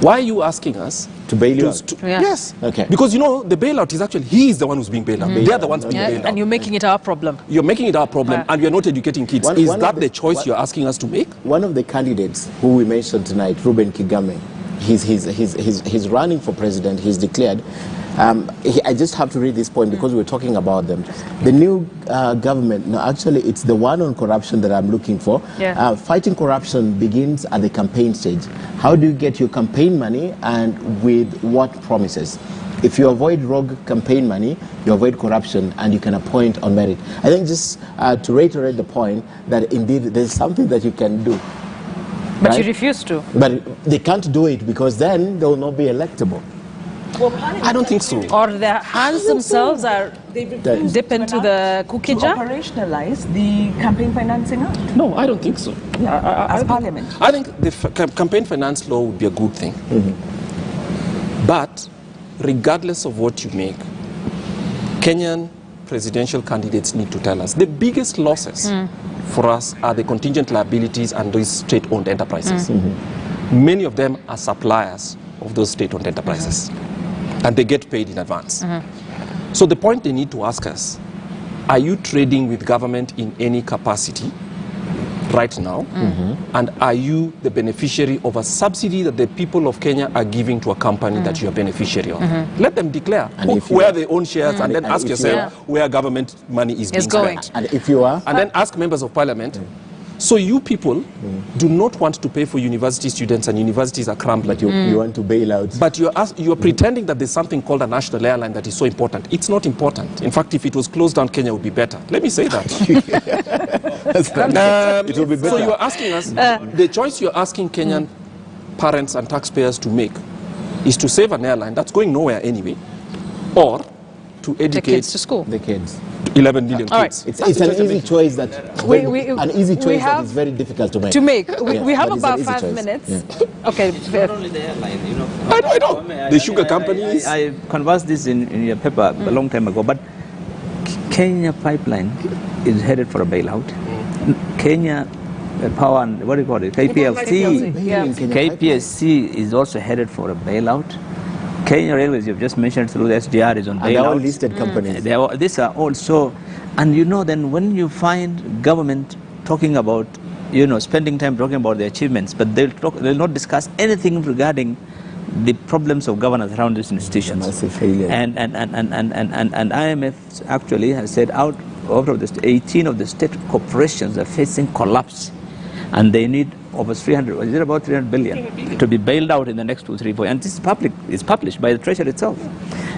Why are you asking us to bail you out? Yes. Okay. Because the bailout is actually, he is the one who's being bailed out. They are the ones being bailed out. And you're making it our problem. You're making it our problem, and we are not educating kids. Is that the choice you're asking us to make? One of the candidates who we mentioned tonight, Reuben Kigame, he's running for president. He's declared. I just have to read this point because we're talking about them. The new government, no, actually, it's the one on corruption that I'm looking for. Yeah. Fighting corruption begins at the campaign stage. How do you get your campaign money and with what promises? If you avoid rogue campaign money, you avoid corruption and you can appoint on merit. I think just to reiterate the point that indeed there's something that you can do. But right? you refuse to. But they can't do it because then they will not be electable. I don't think so. Or their hands themselves are dip into the cookie to jar? operationalize the Campaign Financing Act. No, I don't think so. As Parliament. I think the campaign finance law would be a good thing. But regardless of what you make, Kenyan presidential candidates need to tell us the biggest losses for us are the contingent liabilities and those state-owned enterprises. Many of them are suppliers of those state-owned enterprises, and they get paid in advance. So the point they need to ask us, are you trading with government in any capacity right now? And are you the beneficiary of a subsidy that the people of Kenya are giving to a company that you are beneficiary of? Let them declare where they own shares, and then ask yourself where government money is being spent. And if you are? And then ask members of parliament, so you people do not want to pay for university students, and universities are crammed. But you want to bail out. But you're pretending that there's something called a national airline that is so important. It's not important. In fact, if it was closed down, Kenya would be better. Let me say that. It will be better. So you're asking us, the choice you're asking Kenyan parents and taxpayers to make is to save an airline that's going nowhere anyway, or to The educate kids to school. The kids. 11 million All right. kids. It's an easy choice that that is very difficult to make. We have but it's about an easy 5 choice. minutes. Yeah. Okay. Not only the airline, you know. I know. The sugar companies. I conversed this in your paper a long time ago, but Kenya Pipeline is headed for a bailout. Kenya Power and what do you call it? KPLC. Yeah. KPSC is also headed for a bailout. Kenya Railways, you've just mentioned through the SGR, is on bailout. And they're all listed companies. These are also, and you know, then when you find government talking about, you know, spending time talking about the achievements, but they'll not discuss anything regarding the problems of governance around these institutions. Massive failure. And IMF actually has said out of the 18 of the state corporations are facing collapse, and they need over 300, is it about 300 billion to be bailed out in the next 2, 3, 4, and this is public, it's published by the Treasury itself.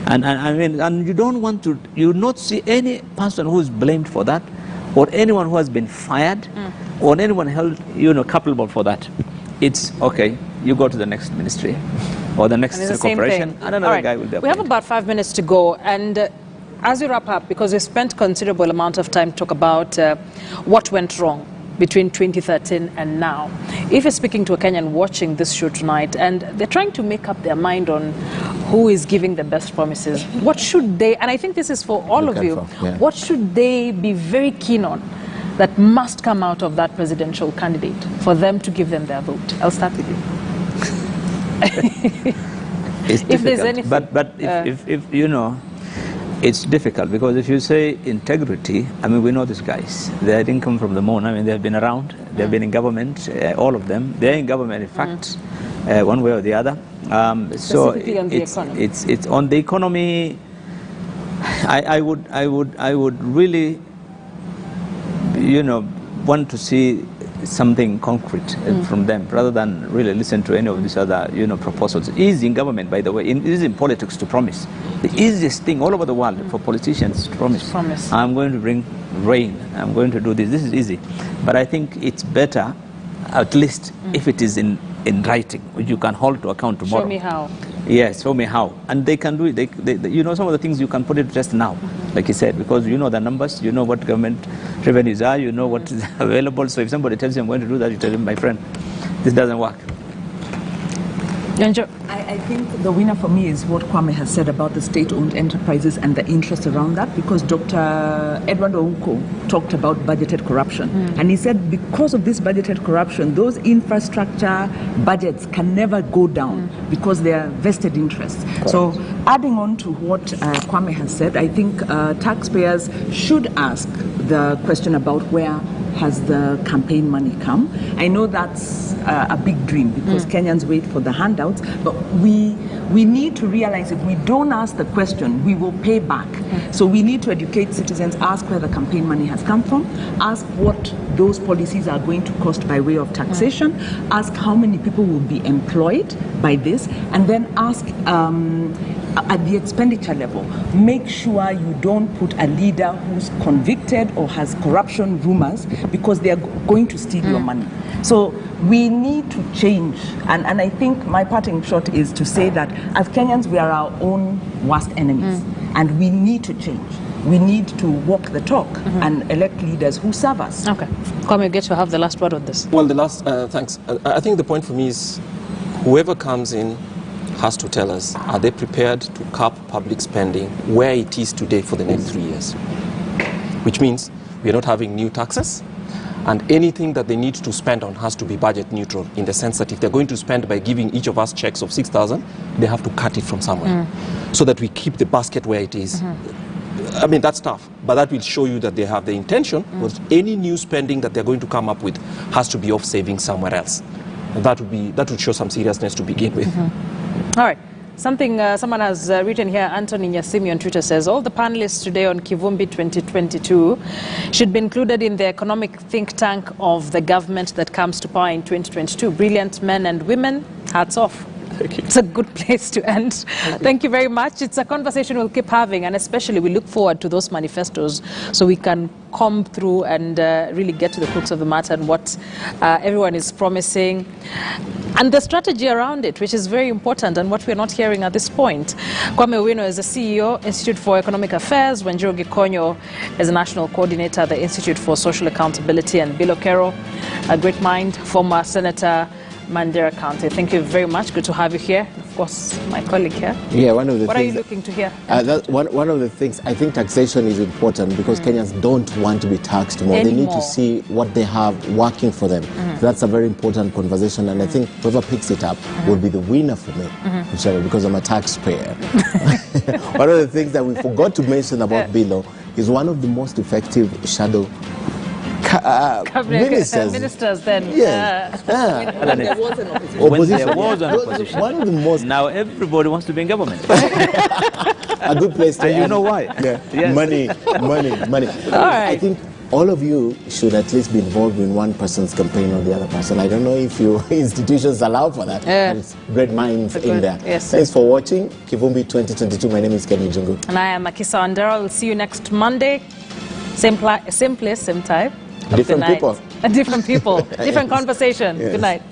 And I mean, and you don't want to, you not see any person who is blamed for that, or anyone who has been fired, or anyone held, you know, culpable for that. It's okay, you go to the next ministry, or the next corporation, and another guy will be appointed. We have about 5 minutes to go, and as we wrap up, because we spent considerable amount of time to talk about what went wrong between 2013 and now. If you're speaking to a Kenyan watching this show tonight and they're trying to make up their mind on who is giving the best promises, what should they, and I think this is for all of you, what should they be very keen on that must come out of that presidential candidate for them to give them their vote? I'll start with you. It's if there's difficult, anything. but if you know, it's difficult because if you say integrity, I mean, we know these guys. They didn't come from the moon. I mean, they've been around. They've been in government, all of them. They're in government, in fact, one way or the other. So it's on the economy. I would really, you know, want to see something concrete from them rather than really listen to any of these other, you know, proposals. It's easy in government, by the way. It is in politics to promise. The easiest thing all over the world for politicians to promise. I'm going to bring rain. I'm going to do this. This is easy. But I think it's better, at least if it is in writing, which you can hold to account tomorrow. Show me how. Yes, show me how. And they can do it. They, you know, some of the things you can put it just now, like you said, because you know the numbers, you know what government revenues are, you know what is available. So if somebody tells you I'm going to do that, you tell him, my friend, this doesn't work. I think the winner for me is what Kwame has said about the state-owned enterprises and the interest around that, because Dr. Edward Ouko talked about budgeted corruption. And he said because of this budgeted corruption, those infrastructure budgets can never go down because they are vested interests. Correct. So adding on to what Kwame has said, I think taxpayers should ask the question about where has the campaign money come. I know that's a big dream because Kenyans wait for the handouts, but we need to realize if we don't ask the question, we will pay back. So we need to educate citizens, ask where the campaign money has come from, ask what those policies are going to cost by way of taxation, ask how many people will be employed by this, and then ask at the expenditure level, make sure you don't put a leader who's convicted or has corruption rumors because they are going to steal your money. So we need to change, and I think my parting shot is to say that as Kenyans we are our own worst enemies, and we need to change. We need to walk the talk and elect leaders who serve us. Okay, Kwame, get to have the last word on this. Well, the last, thanks. I think the point for me is whoever comes in has to tell us, are they prepared to cap public spending where it is today for the next 3 years? Which means we're not having new taxes, And anything that they need to spend on has to be budget neutral, in the sense that if they're going to spend by giving each of us checks of 6,000, they have to cut it from somewhere, so that we keep the basket where it is. I mean, that's tough, but that will show you that they have the intention, because any new spending that they're going to come up with has to be off saving somewhere else. And that would show some seriousness to begin with. All right. Something someone has written here, Anthony Nyasimi on Twitter says, all the panelists today on KIVUMBI 2022 should be included in the economic think tank of the government that comes to power in 2022. Brilliant men and women, hats off. It's a good place to end. Thank you very much. It's a conversation we'll keep having, and especially we look forward to those manifestos so we can comb through and really get to the crux of the matter and what everyone is promising and the strategy around it, which is very important and what we're not hearing at this point. Kwame Owino is the CEO, Institute for Economic Affairs. Wanjiru Gikonyo is a national coordinator at the Institute for Social Accountability, and Bill Okero, a great mind, former Senator, Mandera County. Thank you very much. Good to have you here. Of course, my colleague here. Yeah, one of the what things. What are you looking to hear? One of the things, I think taxation is important because Kenyans don't want to be taxed more. They need to see what they have working for them. So that's a very important conversation, and I think whoever picks it up will be the winner for me, whichever, because I'm a taxpayer. One of the things that we forgot to mention about Bilo is one of the most effective shadow ministers then. Yes. When there was an opposition. One of the most. Now everybody wants to be in government. A good place to And you end. know why? Yeah. Yes. Money. All right. I think all of you should at least be involved in one person's campaign or the other person. I don't know if your institutions allow for that. Yeah. But it's great minds in there. Yes. Thanks for watching KIVUMBI 2022. My name is Kenny Jungu. And I am Akisa Wandera. We'll see you next Monday. Same place, same time. Different Good night. people. Different people. Different conversation. Yes. Good night.